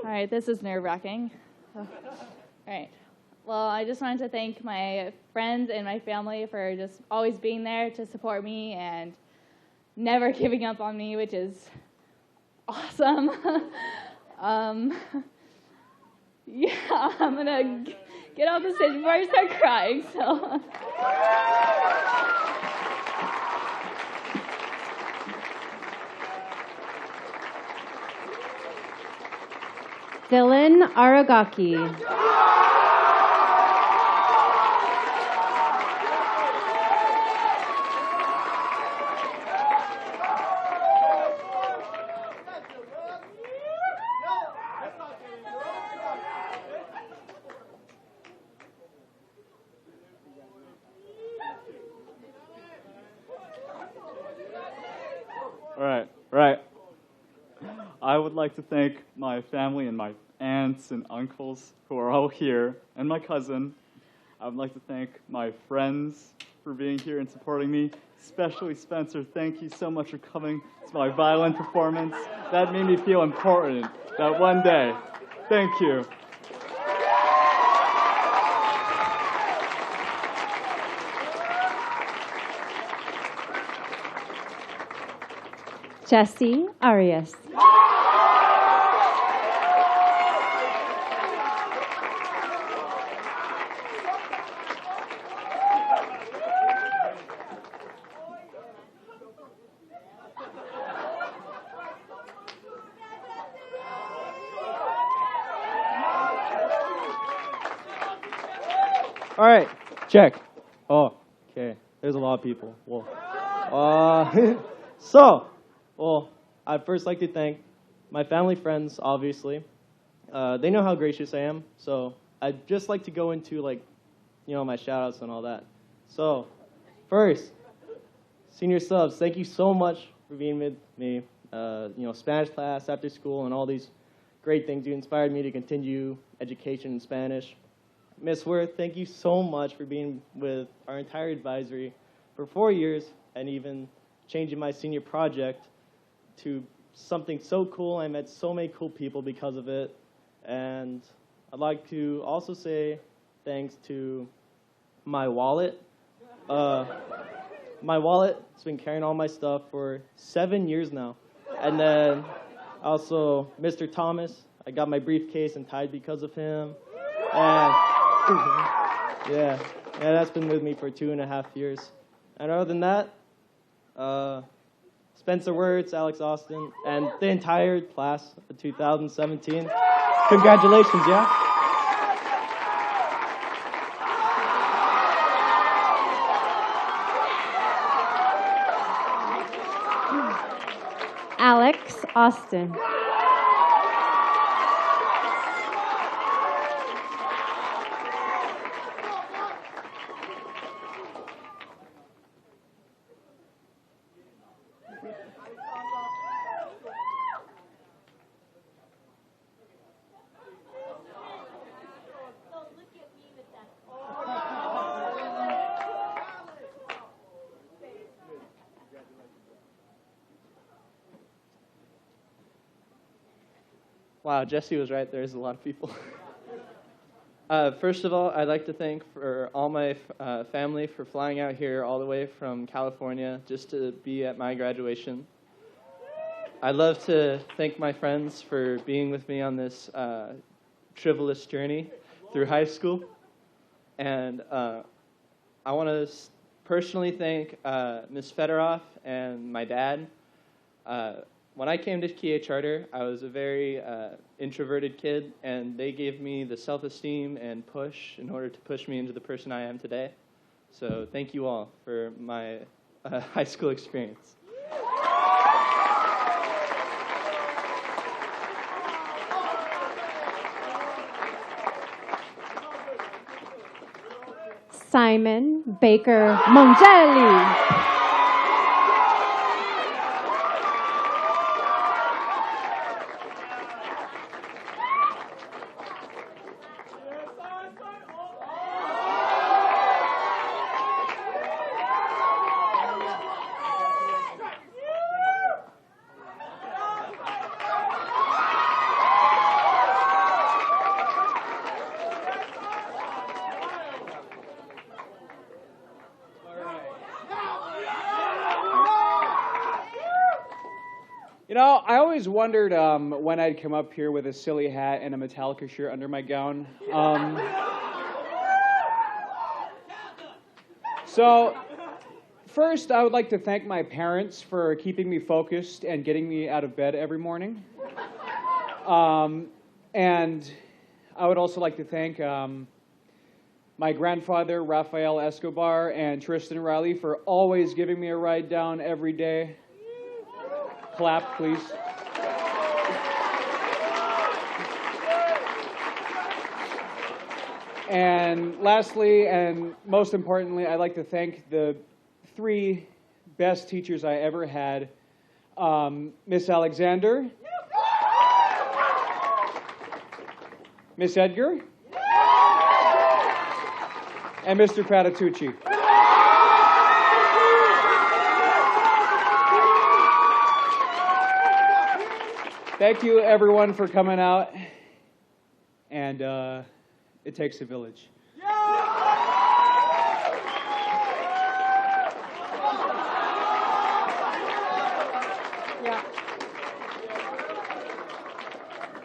All right, this is nerve-wracking. All right. Well, I just wanted to thank my friends and my family for just always being there to support me and never giving up on me, which is awesome. Yeah, I'm going to get off the stage before I start crying. So. Dylan Aragaki. Right. I would like to thank my family and my aunts and uncles who are all here, and my cousin. I would like to thank my friends for being here and supporting me, especially Spencer. Thank you so much for coming to my violin performance. That made me feel important that one day. Thank you. Jesse Arias. All right, check. Oh, okay. There's a lot of people. Well, I'd first like to thank my family, friends, obviously. They know how gracious I am, so I'd just like to go into, my shout-outs and all that. So, first, senior subs, thank you so much for being with me. Spanish class, after school, and all these great things. You inspired me to continue education in Spanish. Miss Worth, thank you so much for being with our entire advisory for 4 years and even changing my senior project to something so cool. I met so many cool people because of it. And I'd like to also say thanks to my wallet. My wallet has been carrying all my stuff for 7 years now. And then also Mr. Thomas, I got my briefcase and tied because of him. And yeah, that's been with me for 2.5 years. And other than that, Spencer Wirtz, Alex Austin, and the entire class of 2017. Congratulations, yeah? Alex Austin. Wow, Jesse was right. There's a lot of people. First of all, I'd like to thank for all my family for flying out here all the way from California just to be at my graduation. I'd love to thank my friends for being with me on this frivolous journey through high school. And I want to personally thank Ms. Fedoroff and my dad. When I came to Kihei Charter, I was a very introverted kid, and they gave me the self-esteem and push in order to push me into the person I am today. So thank you all for my high school experience. Simon Baker Mongelli. I always wondered when I'd come up here with a silly hat and a Metallica shirt under my gown. So, first, I would like to thank my parents for keeping me focused and getting me out of bed every morning. And I would also like to thank my grandfather, Rafael Escobar, and Tristan Riley for always giving me a ride down every day. Clap, please. And lastly, and most importantly, I'd like to thank the 3 best teachers I ever had. Miss Alexander, Miss Edgar, and Mr. Patitucci. Thank you, everyone, for coming out. And it takes a village.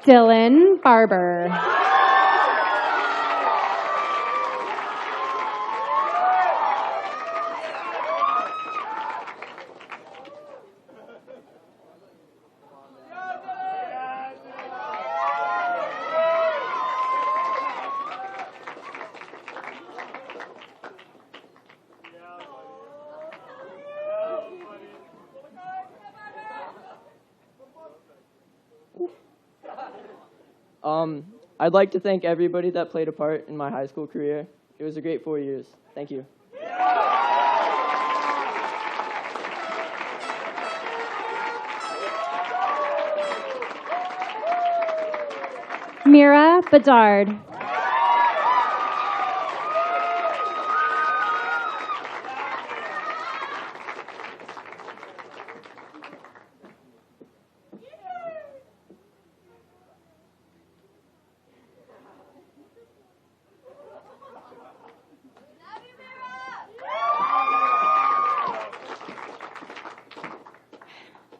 Dylan Barber. I'd like to thank everybody that played a part in my high school career. It was a great 4 years. Thank you. Mira Bedard.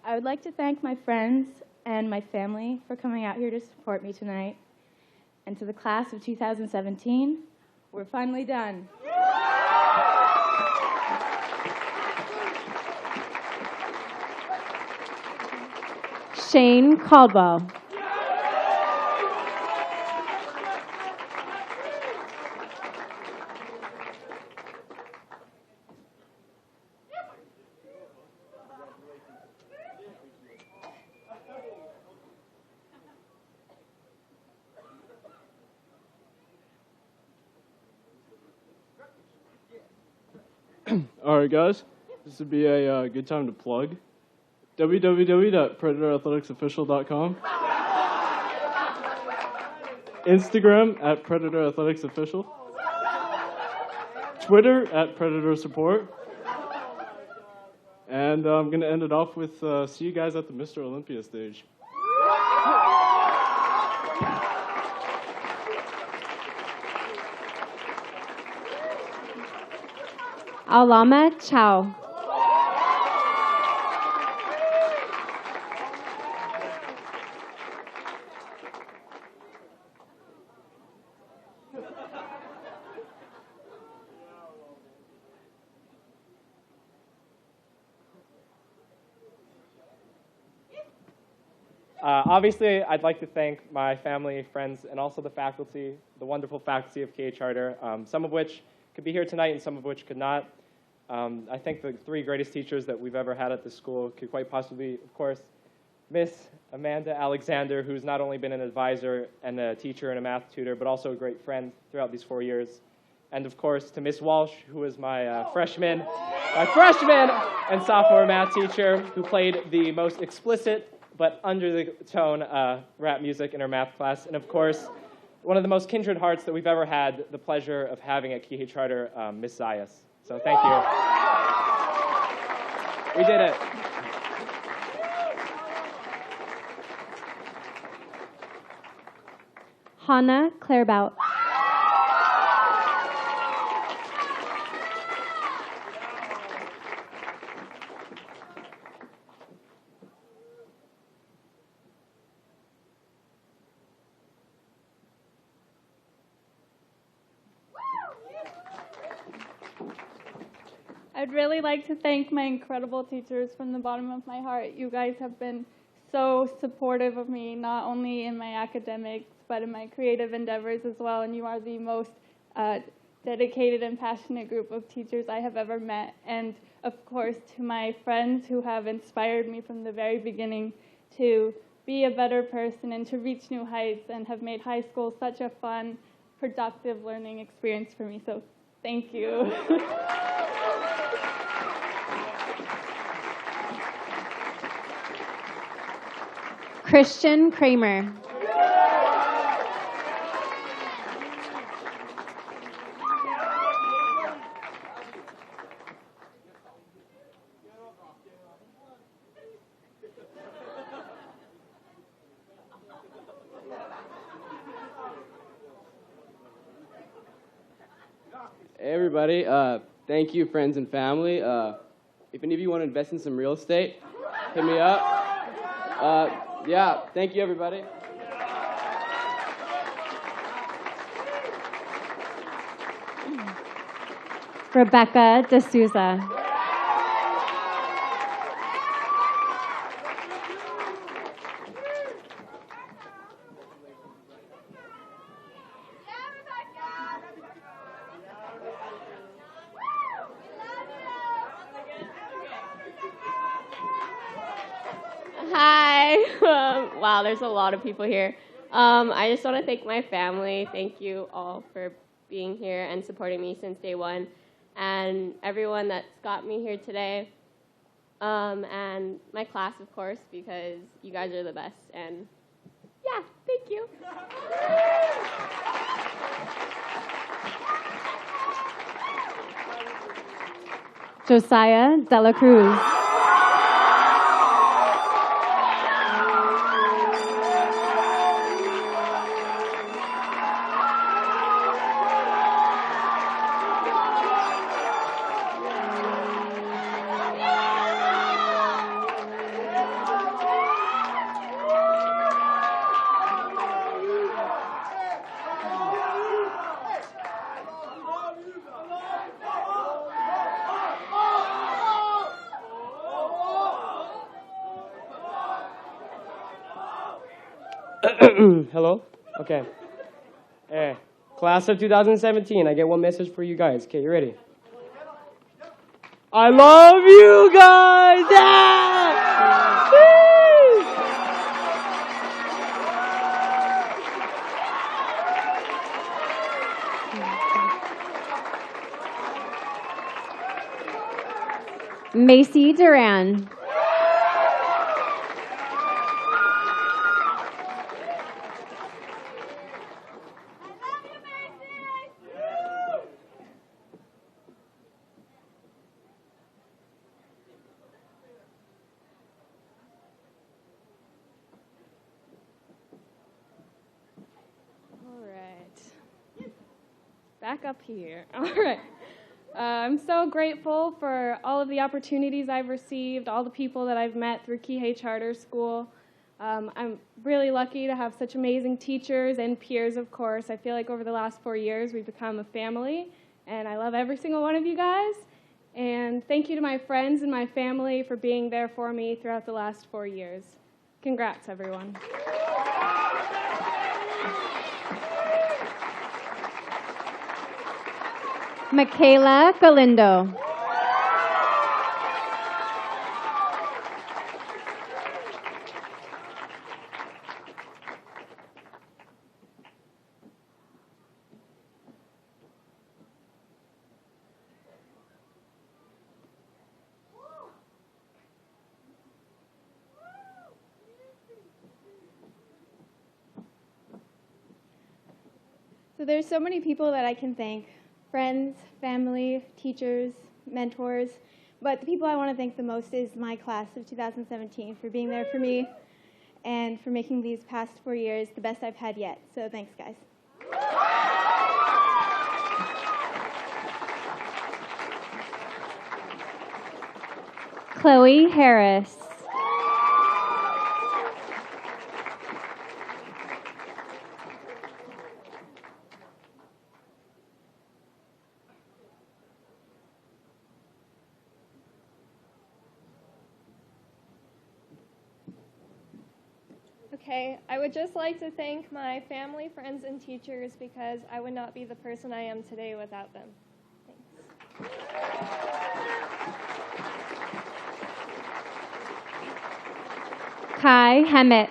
I would like to thank my friends and my family for coming out here to support me tonight. And to the class of 2017, we're finally done. Shane Caldwell. All right, guys, this would be a good time to plug www.predatorathleticsofficial.com, Instagram at Predator Athletics Official, Twitter at Predator Support, and I'm going to end it off with see you guys at the Mr. Olympia stage. Alama Chow. Obviously, I'd like to thank my family, friends, and also the faculty, the wonderful faculty of Kihei Charter, some of which could be here tonight and some of which could not. I think the three greatest teachers that we've ever had at this school could quite possibly, of course, Miss Amanda Alexander, who's not only been an advisor and a teacher and a math tutor, but also a great friend throughout these 4 years. And of course, to Miss Walsh, who was my freshman and sophomore math teacher, who played the most explicit but under the tone rap music in her math class. And of course, one of the most kindred hearts that we've ever had the pleasure of having at Kihei Charter, Miss Zayas. So thank you. We did it. Hannah Clairbout. I'd really like to thank my incredible teachers from the bottom of my heart. You guys have been so supportive of me, not only in my academics, but in my creative endeavors as well, and you are the most dedicated and passionate group of teachers I have ever met. And of course, to my friends who have inspired me from the very beginning to be a better person and to reach new heights and have made high school such a fun, productive learning experience for me. So thank you. Christian Kramer. Hey everybody, thank you friends and family. If any of you want to invest in some real estate, hit me up. Yeah, thank you everybody. Rebecca D'Souza. Hi. Wow, there's a lot of people here. I just want to thank my family. Thank you all for being here and supporting me since day one, and everyone that's got me here today, and my class, of course, because you guys are the best. And yeah, thank you. Josiah Dela Cruz. Hello? Okay. Hey, class of 2017, I get one message for you guys. Okay, you ready? I love you guys! Yeah! Macy Duran. Back up here. All right. I'm so grateful for all of the opportunities I've received, all the people that I've met through Kihei Charter School. I'm really lucky to have such amazing teachers and peers, of course. I feel like over the last 4 years, we've become a family, and I love every single one of you guys. And thank you to my friends and my family for being there for me throughout the last 4 years. Congrats, everyone. Michaela Galindo. So there's so many people that I can thank. Friends, family, teachers, mentors. But the people I want to thank the most is my class of 2017 for being there for me and for making these past 4 years the best I've had yet. So thanks, guys. Chloe Harris. Okay, I would just like to thank my family, friends, and teachers because I would not be the person I am today without them. Thanks. Kai Hemet.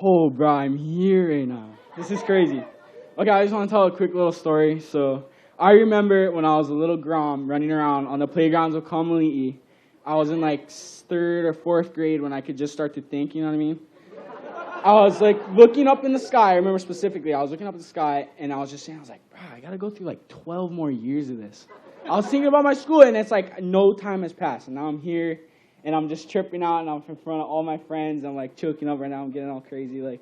Oh, bro, I'm here right now. This is crazy. Okay, I just want to tell a quick little story. So, I remember when I was a little grom running around on the playgrounds of Kamali'i. I was in like 3rd or 4th grade when I could just start to think, you know what I mean? I was like looking up in the sky. I remember specifically, I was looking up at the sky and I was just saying, I was like, bro, I got to go through like 12 more years of this. I was thinking about my school and it's like no time has passed. And now I'm here and I'm just tripping out and I'm in front of all my friends. I'm like choking up right now. I'm getting all crazy, like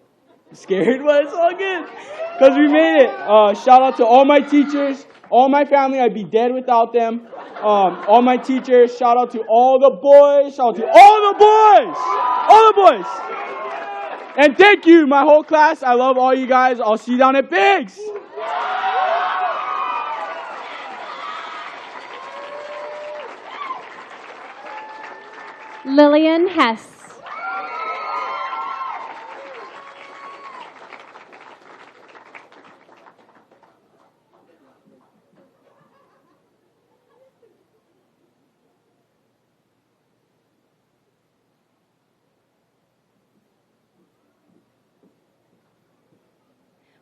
scared, but it's all good because we made it. Shout out to all my teachers, all my family. I'd be dead without them. All my teachers. Shout out to all the boys. Shout out to all the boys. All the boys. And thank you, my whole class. I love all you guys. I'll see you down at Biggs. Lillian Hess.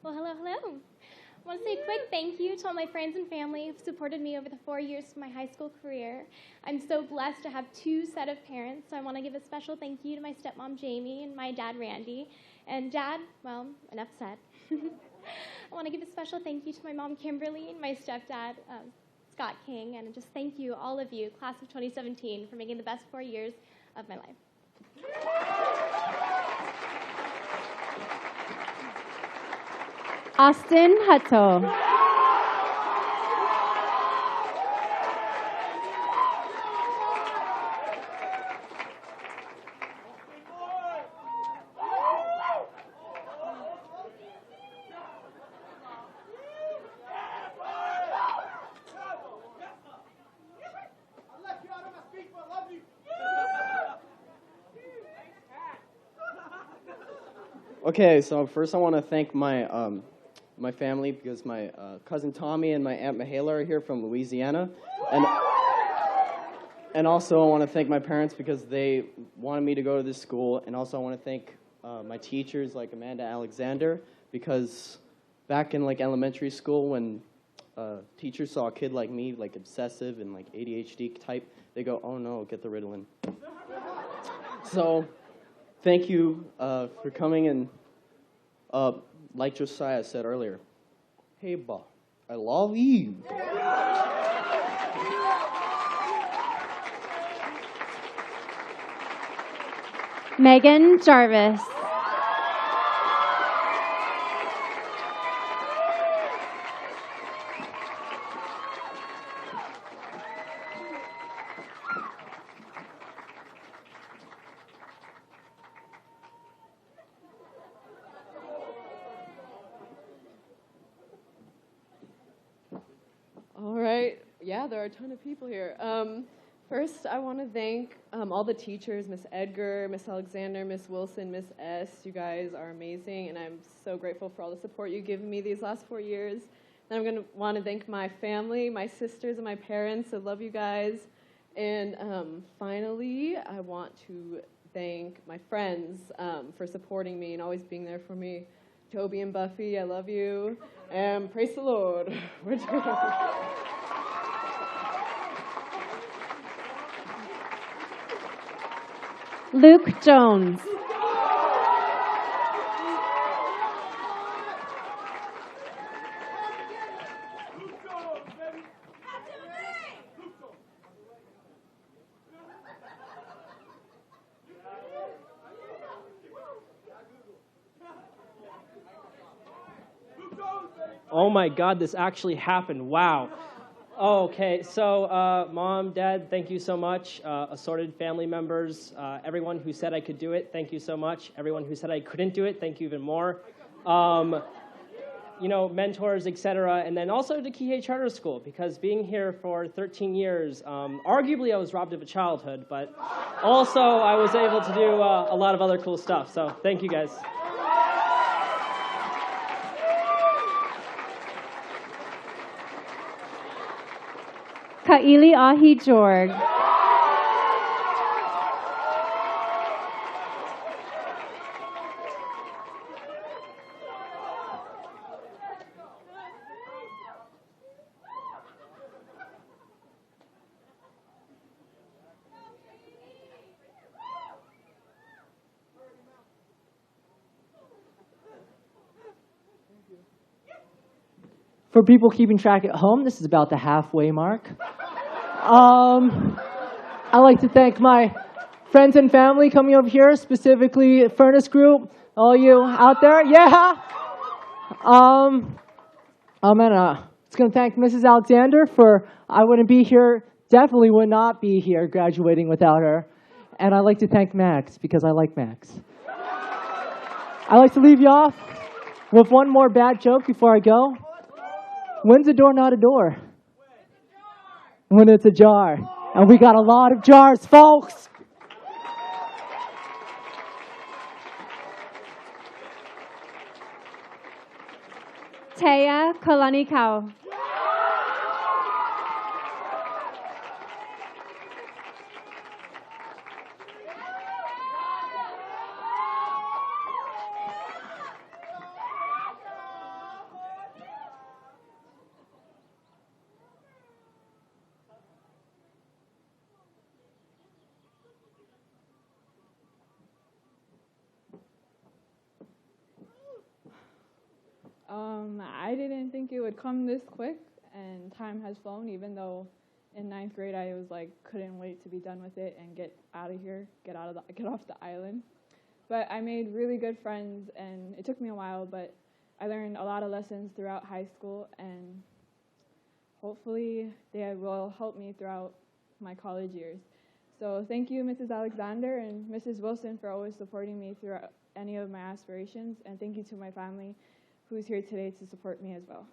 Well, hello. I want to say a quick thank you to all my friends and family who've supported me over the 4 years of my high school career. I'm so blessed to have 2 set of parents, so I want to give a special thank you to my stepmom, Jamie, and my dad, Randy. And Dad, well, enough said. I want to give a special thank you to my mom, Kimberly, and my stepdad, Scott King, and just thank you, all of you, class of 2017, for making the best 4 years of my life. Austin Hutto. Okay, so first I want to thank my my family because my cousin Tommy and my Aunt Mahela are here from Louisiana. And also I want to thank my parents because they wanted me to go to this school. And also I want to thank my teachers like Amanda Alexander because back in like elementary school when teachers saw a kid like me, like obsessive and like ADHD type, they go, oh no, get the Ritalin. So thank you for coming and like Josiah said earlier, hey, ba, I love you. Megan Jarvis. All right. Yeah, there are a ton of people here. First, I want to thank all the teachers, Miss Edgar, Miss Alexander, Miss Wilson, Miss S. You guys are amazing, and I'm so grateful for all the support you've given me these last 4 years. And I'm going to want to thank my family, my sisters, and my parents. I love you guys. And finally, I want to thank my friends for supporting me and always being there for me. Toby and Buffy, I love you. And praise the Lord. We're doing Luke Jones. Oh my God, this actually happened. Wow. Okay, so Mom, Dad, thank you so much. Assorted family members, everyone who said I could do it, thank you so much. Everyone who said I couldn't do it, thank you even more. You know, mentors, etc. And then also to Kihei Charter School, because being here for 13 years, arguably I was robbed of a childhood, but also I was able to do a lot of other cool stuff. So thank you guys. Kaili Ahi Jorg. For people keeping track at home, this is about the halfway mark. I'd like to thank my friends and family coming over here, specifically Furnace Group, all you out there. Yeah. It's going to thank Mrs. Alexander for, I wouldn't be here, definitely would not be here graduating without her. And I'd like to thank Max, because I like Max. I'd like to leave you off with one more bad joke before I go. When's a door not a door? When it's a jar. And we got a lot of jars, folks. Taya Kolanikau. I didn't think it would come this quick, and time has flown, even though in 9th grade I was like, couldn't wait to be done with it and get out of here, get off the island. But I made really good friends, and it took me a while, but I learned a lot of lessons throughout high school, and hopefully they will help me throughout my college years. So thank you, Mrs. Alexander and Mrs. Wilson, for always supporting me throughout any of my aspirations, and thank you to my family who's here today to support me as well.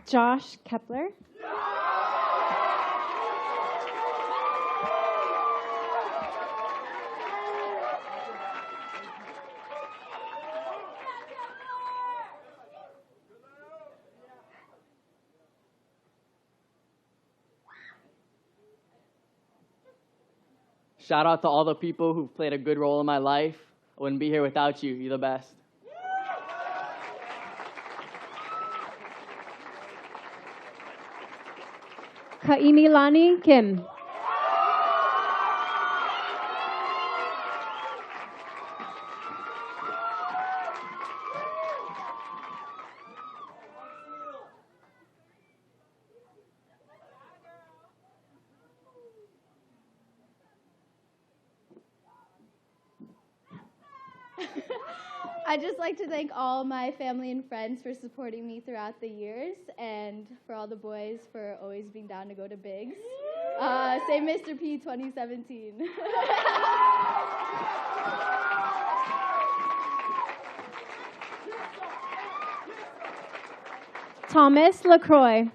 Josh Kepler. Shout out to all the people who've played a good role in my life. I wouldn't be here without you. You're the best. Kaimilani Kim. I'd just like to thank all my family and friends for supporting me throughout the years, and for all the boys for always being down to go to Bigs. Say Mr. P 2017. Thomas LaCroix.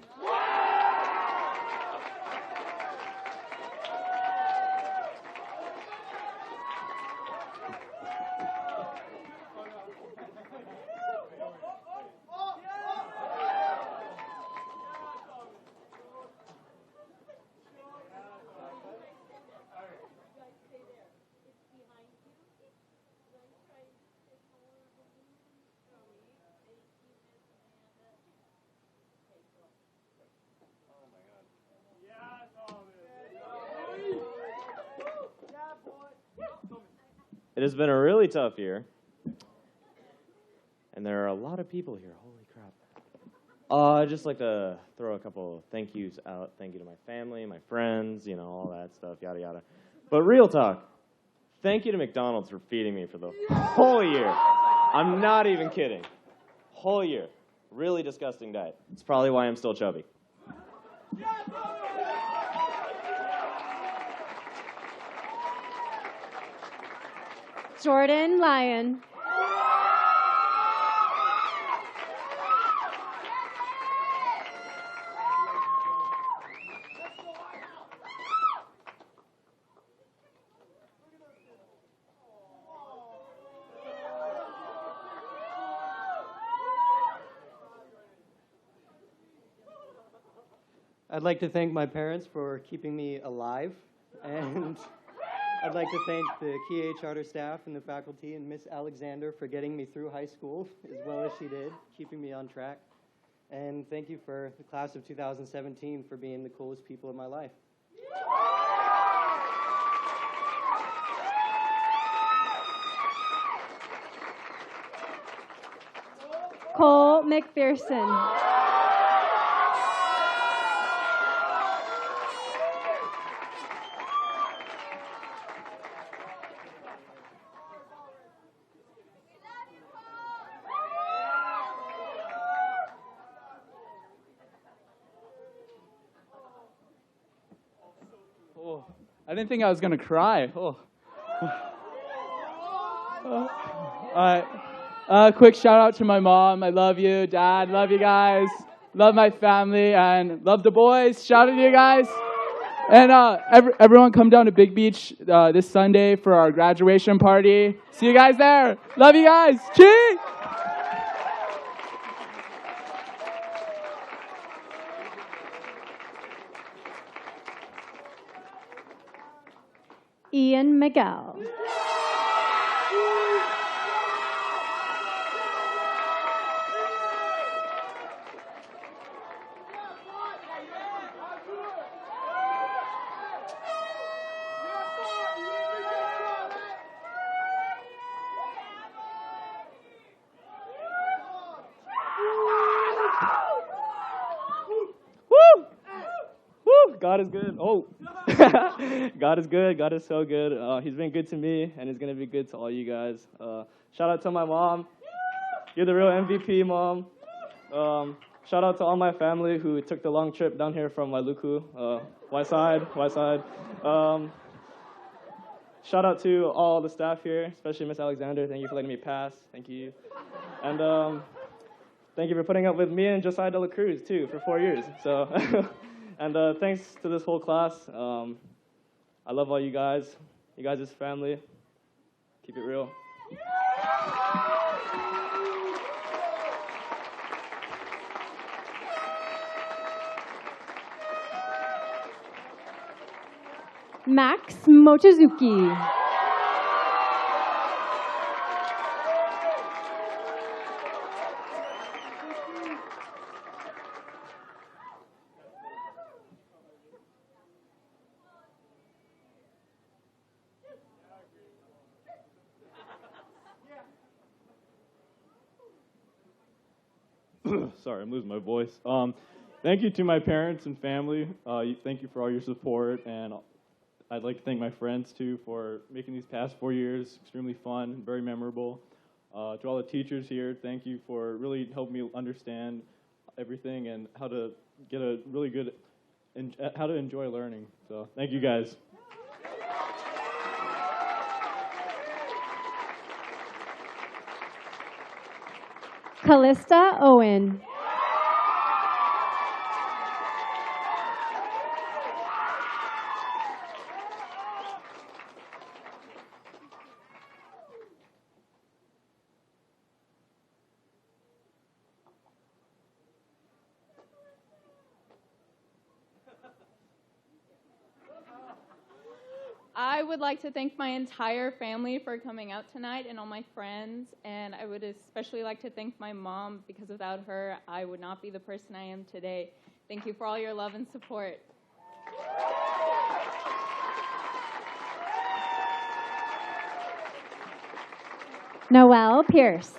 It has been a really tough year, and there are a lot of people here. Holy crap. I'd just like to throw a couple of thank yous out. Thank you to my family, my friends, you know, all that stuff, yada, yada. But real talk, thank you to McDonald's for feeding me for the whole year. I'm not even kidding. Whole year. Really disgusting diet. It's probably why I'm still chubby. Jordan Lyon. I'd like to thank my parents for keeping me alive, and I'd like to thank the Kihei charter staff and the faculty and Miss Alexander for getting me through high school as well as she did, keeping me on track. And thank you for the class of 2017 for being the coolest people in my life. Cole McPherson. Oh, I didn't think I was going to cry. Oh. All right. Quick shout out to my mom. I love you. Dad, love you guys. Love my family and love the boys. Shout out to you guys. And everyone come down to Big Beach this Sunday for our graduation party. See you guys there. Love you guys. Cheers. Ian Miguel. God is good. Oh, God is good. God is so good. He's been good to me, and he's going to be good to all you guys. Shout out to my mom. You're the real MVP, Mom. Shout out to all my family who took the long trip down here from Wailuku. West Side. Shout out to all the staff here, especially Miss Alexander. Thank you for letting me pass. Thank you. And thank you for putting up with me and Josiah De La Cruz, too, for 4 years. So. And thanks to this whole class. I love all you guys. You guys is family. Keep it real. Max Mochizuki. Sorry, I'm losing my voice. Thank you to my parents and family. Thank you for all your support, and I'd like to thank my friends too for making these past 4 years extremely fun, very memorable. To all the teachers here, thank you for really helping me understand everything and how to get a really good, how to enjoy learning. So thank you guys. Callista Owen. I would like to thank my entire family for coming out tonight and all my friends, and I would especially like to thank my mom because without her, I would not be the person I am today. Thank you for all your love and support. Noelle Pierce.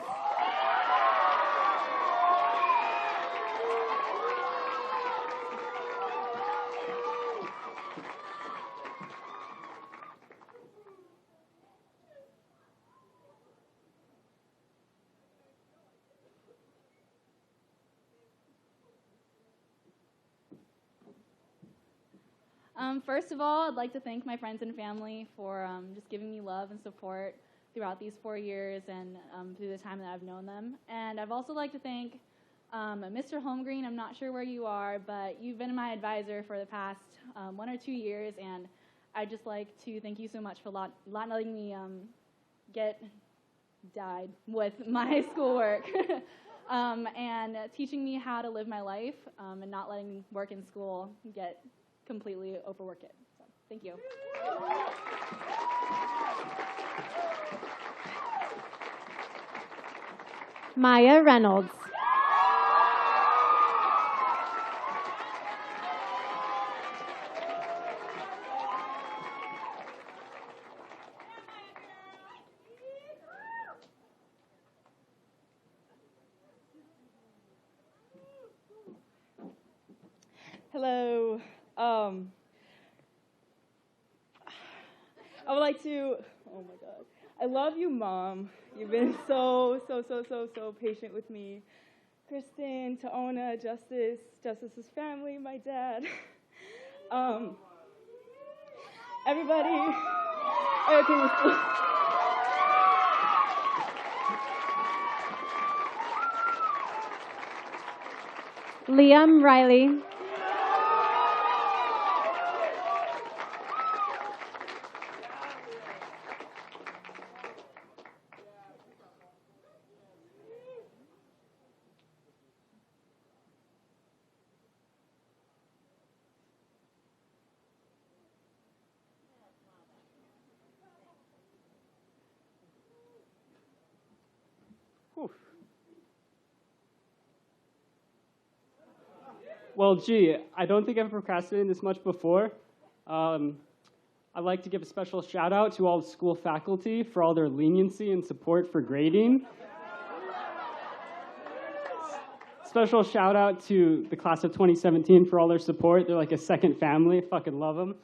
First of all, I'd like to thank my friends and family for just giving me love and support throughout these 4 years and through the time that I've known them. And I'd also like to thank Mr. Holmgreen. I'm not sure where you are, but you've been my advisor for the past 1 or 2 years, and I'd just like to thank you so much for not letting me get died with my schoolwork and teaching me how to live my life and not letting work and school get completely overwork it. So, thank you. Maya Reynolds. Hello. I would like to, oh my God. I love you, Mom. You've been so patient with me. Kristen, Taona, Justice's family, my dad. Everybody. Okay, Liam Riley. Well, gee, I don't think I've procrastinated this much before. I'd like to give a special shout out to all the school faculty for all their leniency and support for grading. Special shout out to the class of 2017 for all their support. They're like a second family. Fucking love them.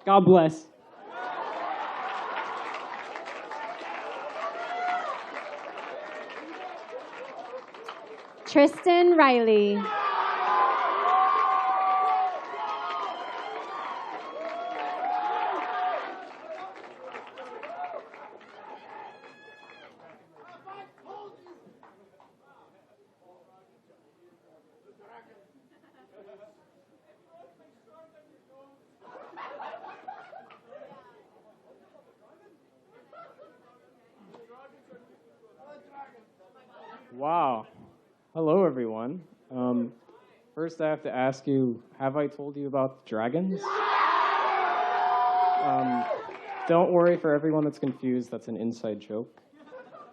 God bless. Tristan Riley. Wow. Hello, everyone. First, I have to ask you, have I told you about dragons? Don't worry, for everyone that's confused, that's an inside joke.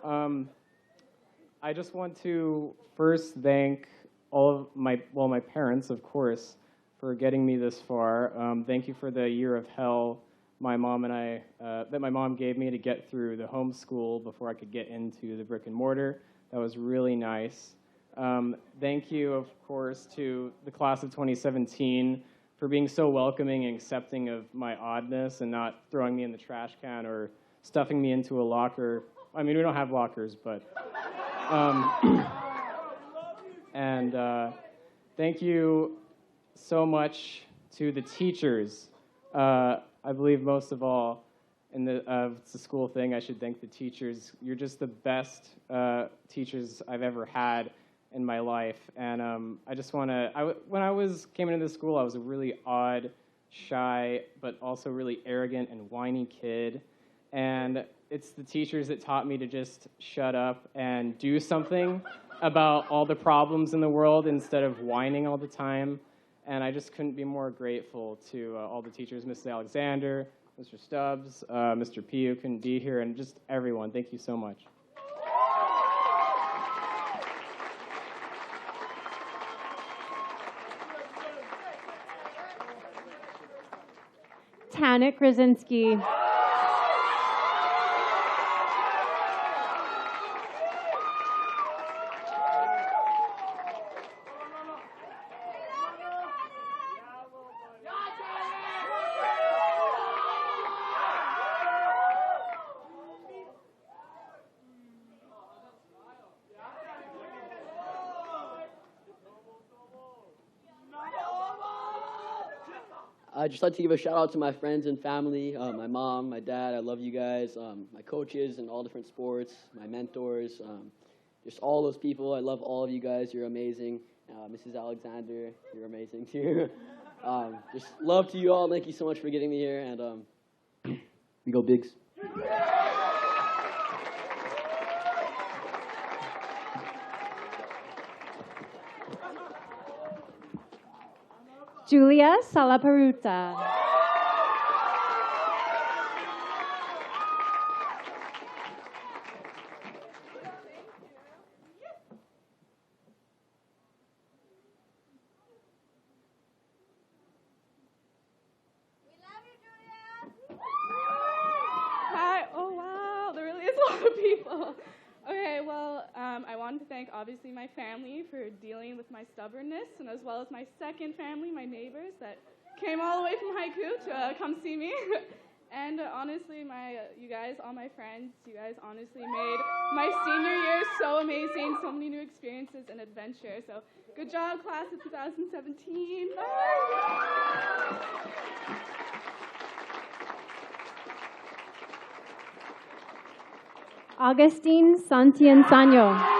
I just want to first thank all of my parents, of course, for getting me this far. Thank you for the year of hell my mom and I, that my mom gave me to get through the homeschool before I could get into the brick and mortar. That was really nice. Thank you, of course, to the class of 2017 for being so welcoming and accepting of my oddness and not throwing me in the trash can or stuffing me into a locker. I mean, we don't have lockers, but... and thank you so much to the teachers. I believe most of all, it's a school thing, I should thank the teachers. You're just the best teachers I've ever had in my life. And I just want to, when I came into this school, I was a really odd, shy, but also really arrogant and whiny kid. And it's the teachers that taught me to just shut up and do something about all the problems in the world instead of whining all the time. And I just couldn't be more grateful to all the teachers, Mrs. Alexander, Mr. Stubbs, Mr. P, who couldn't be here, and just everyone. Thank you so much. Tanik Krasinski. I'd just like to give a shout out to my friends and family, my mom, my dad, I love you guys, my coaches in all different sports, my mentors, just all those people. I love all of you guys. You're amazing. Mrs. Alexander, you're amazing too. Just love to you all. Thank you so much for getting me here, and we go Bigs. Julia Salaparuta. Hi. Oh, wow. There really is a lot of people. Okay, well, wanted to thank, obviously, my family for dealing with my stubbornness, and as well as my second family, my neighbors, that came all the way from Haiku to come see me. And honestly, you guys, all my friends, you guys honestly made my senior year so amazing, so many new experiences and adventures. So good job, class of 2017. Bye. Augustine Santienzaño.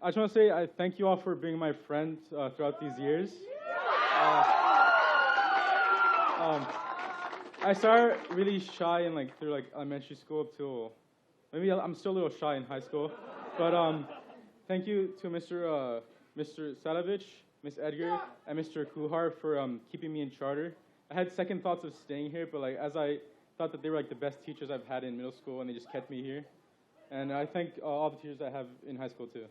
I just want to say I thank you all for being my friends throughout these years. I started really shy in through elementary school up till maybe I'm still a little shy in high school, but thank you to Mr. Sadovich, Miss Edgar, and Mr. Kuhar for keeping me in charter. I had second thoughts of staying here, but as I thought that they were the best teachers I've had in middle school, and they just kept me here. And I thank all the teachers I have in high school too.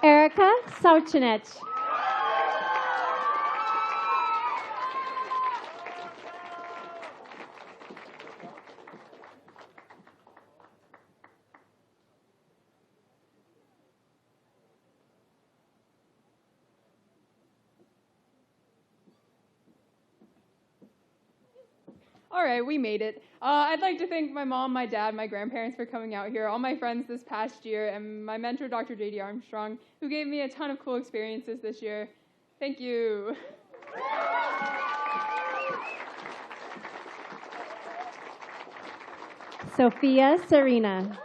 Erica Sauchinich. All right, we made it. I'd like to thank my mom, my dad, my grandparents for coming out here, all my friends this past year, and my mentor, Dr. J.D. Armstrong, who gave me a ton of cool experiences this year. Thank you. Sophia Serena.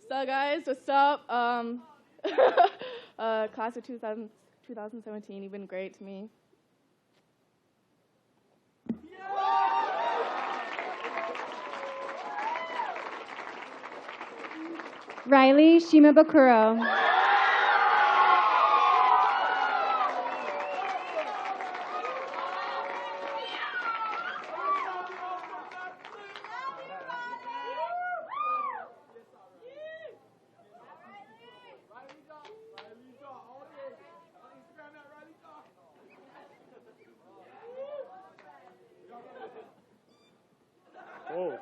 So guys, what's up? Class of 2017, you've been great to me. Riley Shimabukuro. Oh,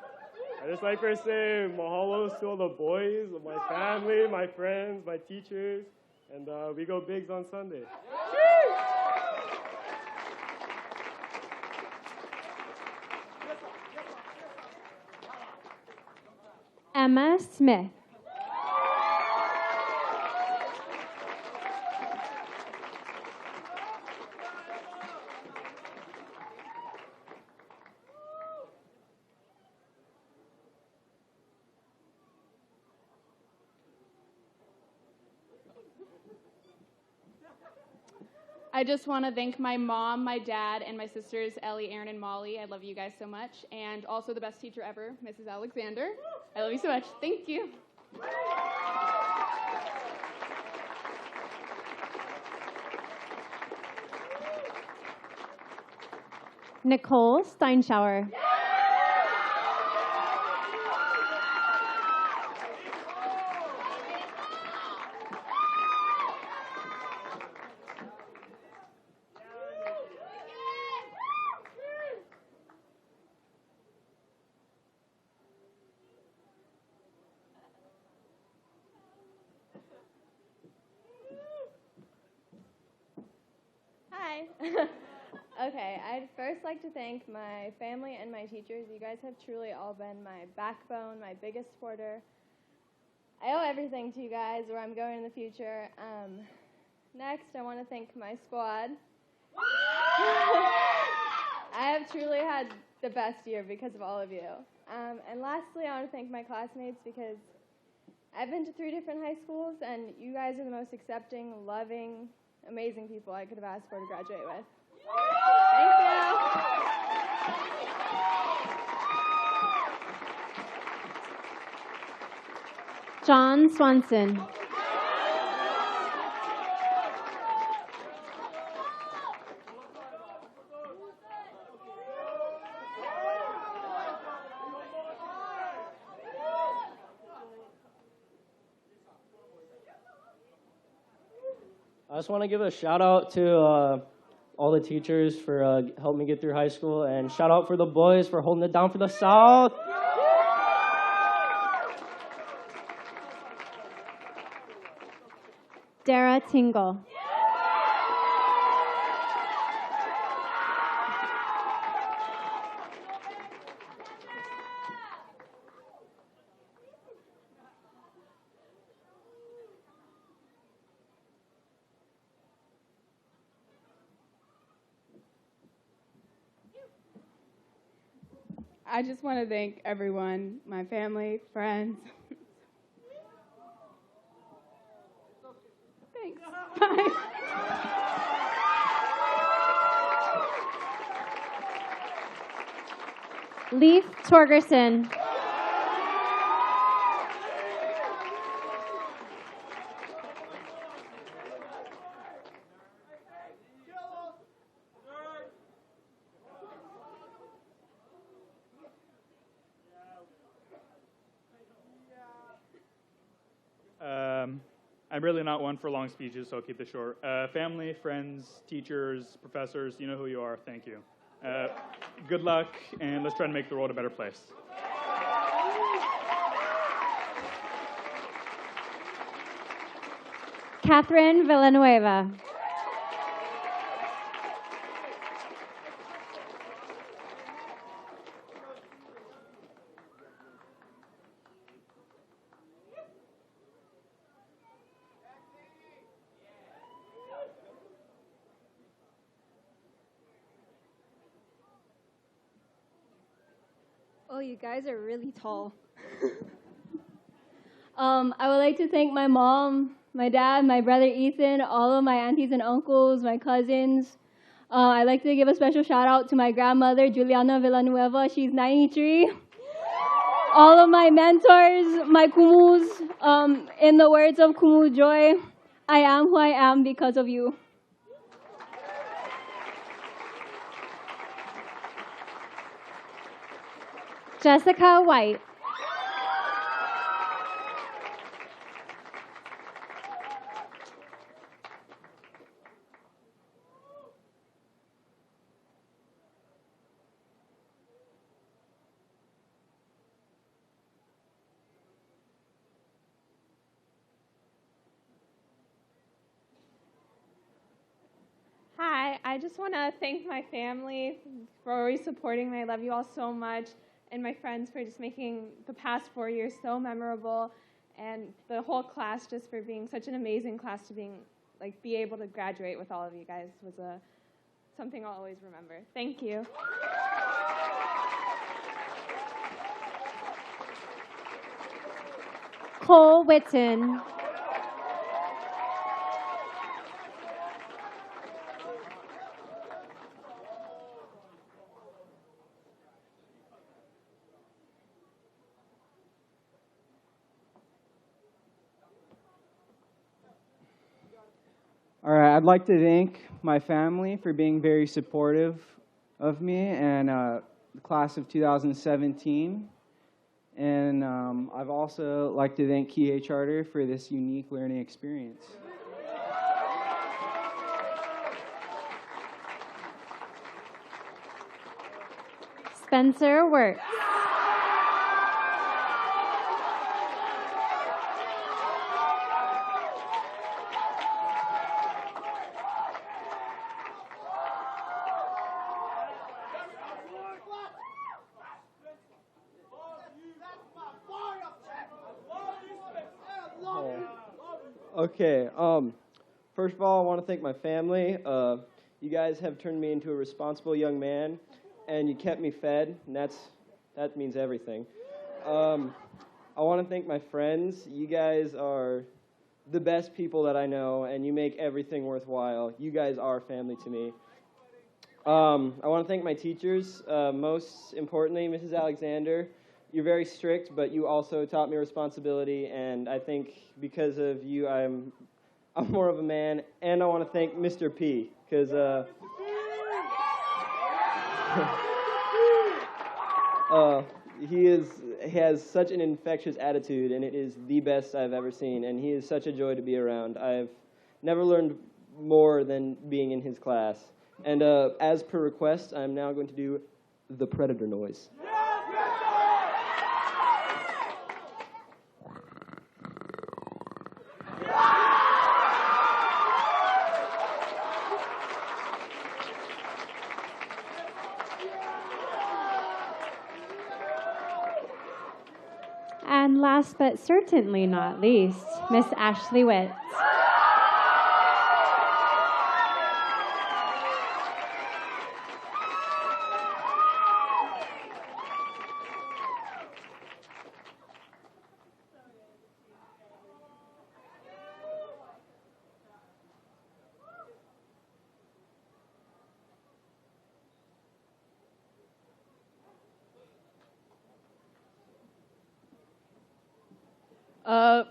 I just like to say mahalo to all the boys, my family, my friends, my teachers, and we go bigs on Sunday. Emma Smith. I just want to thank my mom, my dad, and my sisters, Ellie, Erin, and Molly. I love you guys so much. And also the best teacher ever, Mrs. Alexander. I love you so much. Thank you. Nicole Steinschauer. Hi. Okay, I'd first like to thank my family and my teachers. You guys have truly all been my backbone, my biggest supporter. I owe everything to you guys where I'm going in the future. Next, I want to thank my squad. I have truly had the best year because of all of you. And lastly, I want to thank my classmates because I've been to 3 different high schools, and you guys are the most accepting, loving, amazing people I could have asked for to graduate with. Thank you. John Swanson. I just want to give a shout out to all the teachers for helping me get through high school, and shout out for the boys for holding it down for the South. Dara Tingle. I just want to thank everyone, my family, friends. Thanks. Bye. Leif Torgerson. I'm really not one for long speeches, so I'll keep this short. Family, friends, teachers, professors, you know who you are. Thank you. Good luck, and let's try to make the world a better place. Catherine Villanueva. Oh, you guys are really tall. I would like to thank my mom, my dad, my brother Ethan, all of my aunties and uncles, my cousins. I'd like to give a special shout out to my grandmother, Juliana Villanueva. She's 93. All of my mentors, my kumus, in the words of Kumu Joy, I am who I am because of you. Jessica White. Hi, I just want to thank my family for always supporting me. I love you all so much. And my friends for just making the past 4 years so memorable. And the whole class just for being such an amazing class to be able to graduate with all of you guys was something I'll always remember. Thank you. Cole Whitten. All right, I'd like to thank my family for being very supportive of me and the class of 2017. And I'd also like to thank Kihei Charter for this unique learning experience. Spencer Wirtz. Okay. First of all, I want to thank my family. You guys have turned me into a responsible young man, and you kept me fed, and that means everything. I want to thank my friends. You guys are the best people that I know, and you make everything worthwhile. You guys are family to me. I want to thank my teachers. Most importantly, Mrs. Alexander. You're very strict, but you also taught me responsibility, and I think because of you, I'm more of a man. And I want to thank Mr. P, because he has such an infectious attitude, and it is the best I've ever seen, and he is such a joy to be around. I've never learned more than being in his class. And as per request, I'm now going to do the predator noise. And last but certainly not least, Miss Ashley Witt.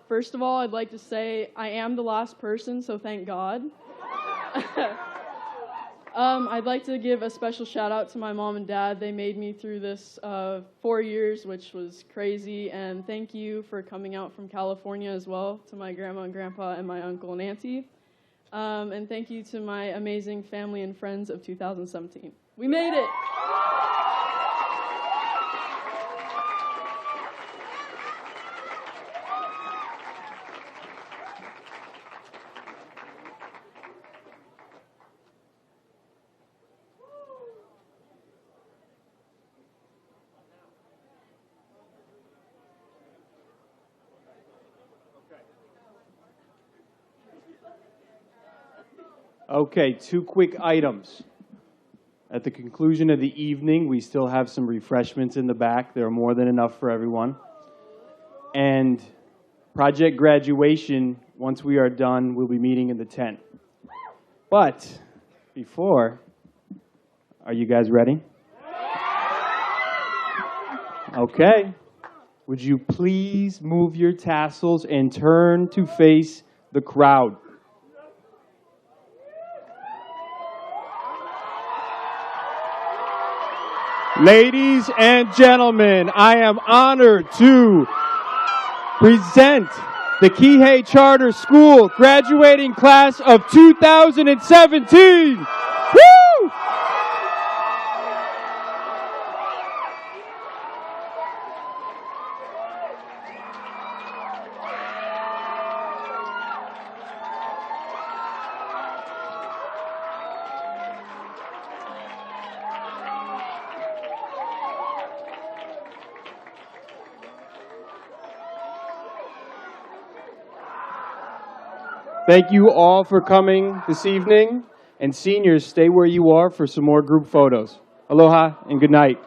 First of all, I'd like to say I am the last person, so thank God. I'd like to give a special shout out to my mom and dad. They made me through this 4 years, which was crazy, and thank you for coming out from California as well, to my grandma and grandpa and my uncle and auntie. And thank you to my amazing family and friends of 2017. We made it! Okay, 2 quick items. At the conclusion of the evening, we still have some refreshments in the back. There are more than enough for everyone. And project graduation, once we are done, we'll be meeting in the tent. But before, are you guys ready? Okay. Would you please move your tassels and turn to face the crowd? Ladies and gentlemen, I am honored to present the Kihei Charter School graduating class of 2017. Woo! Thank you all for coming this evening. And seniors, stay where you are for some more group photos. Aloha and good night.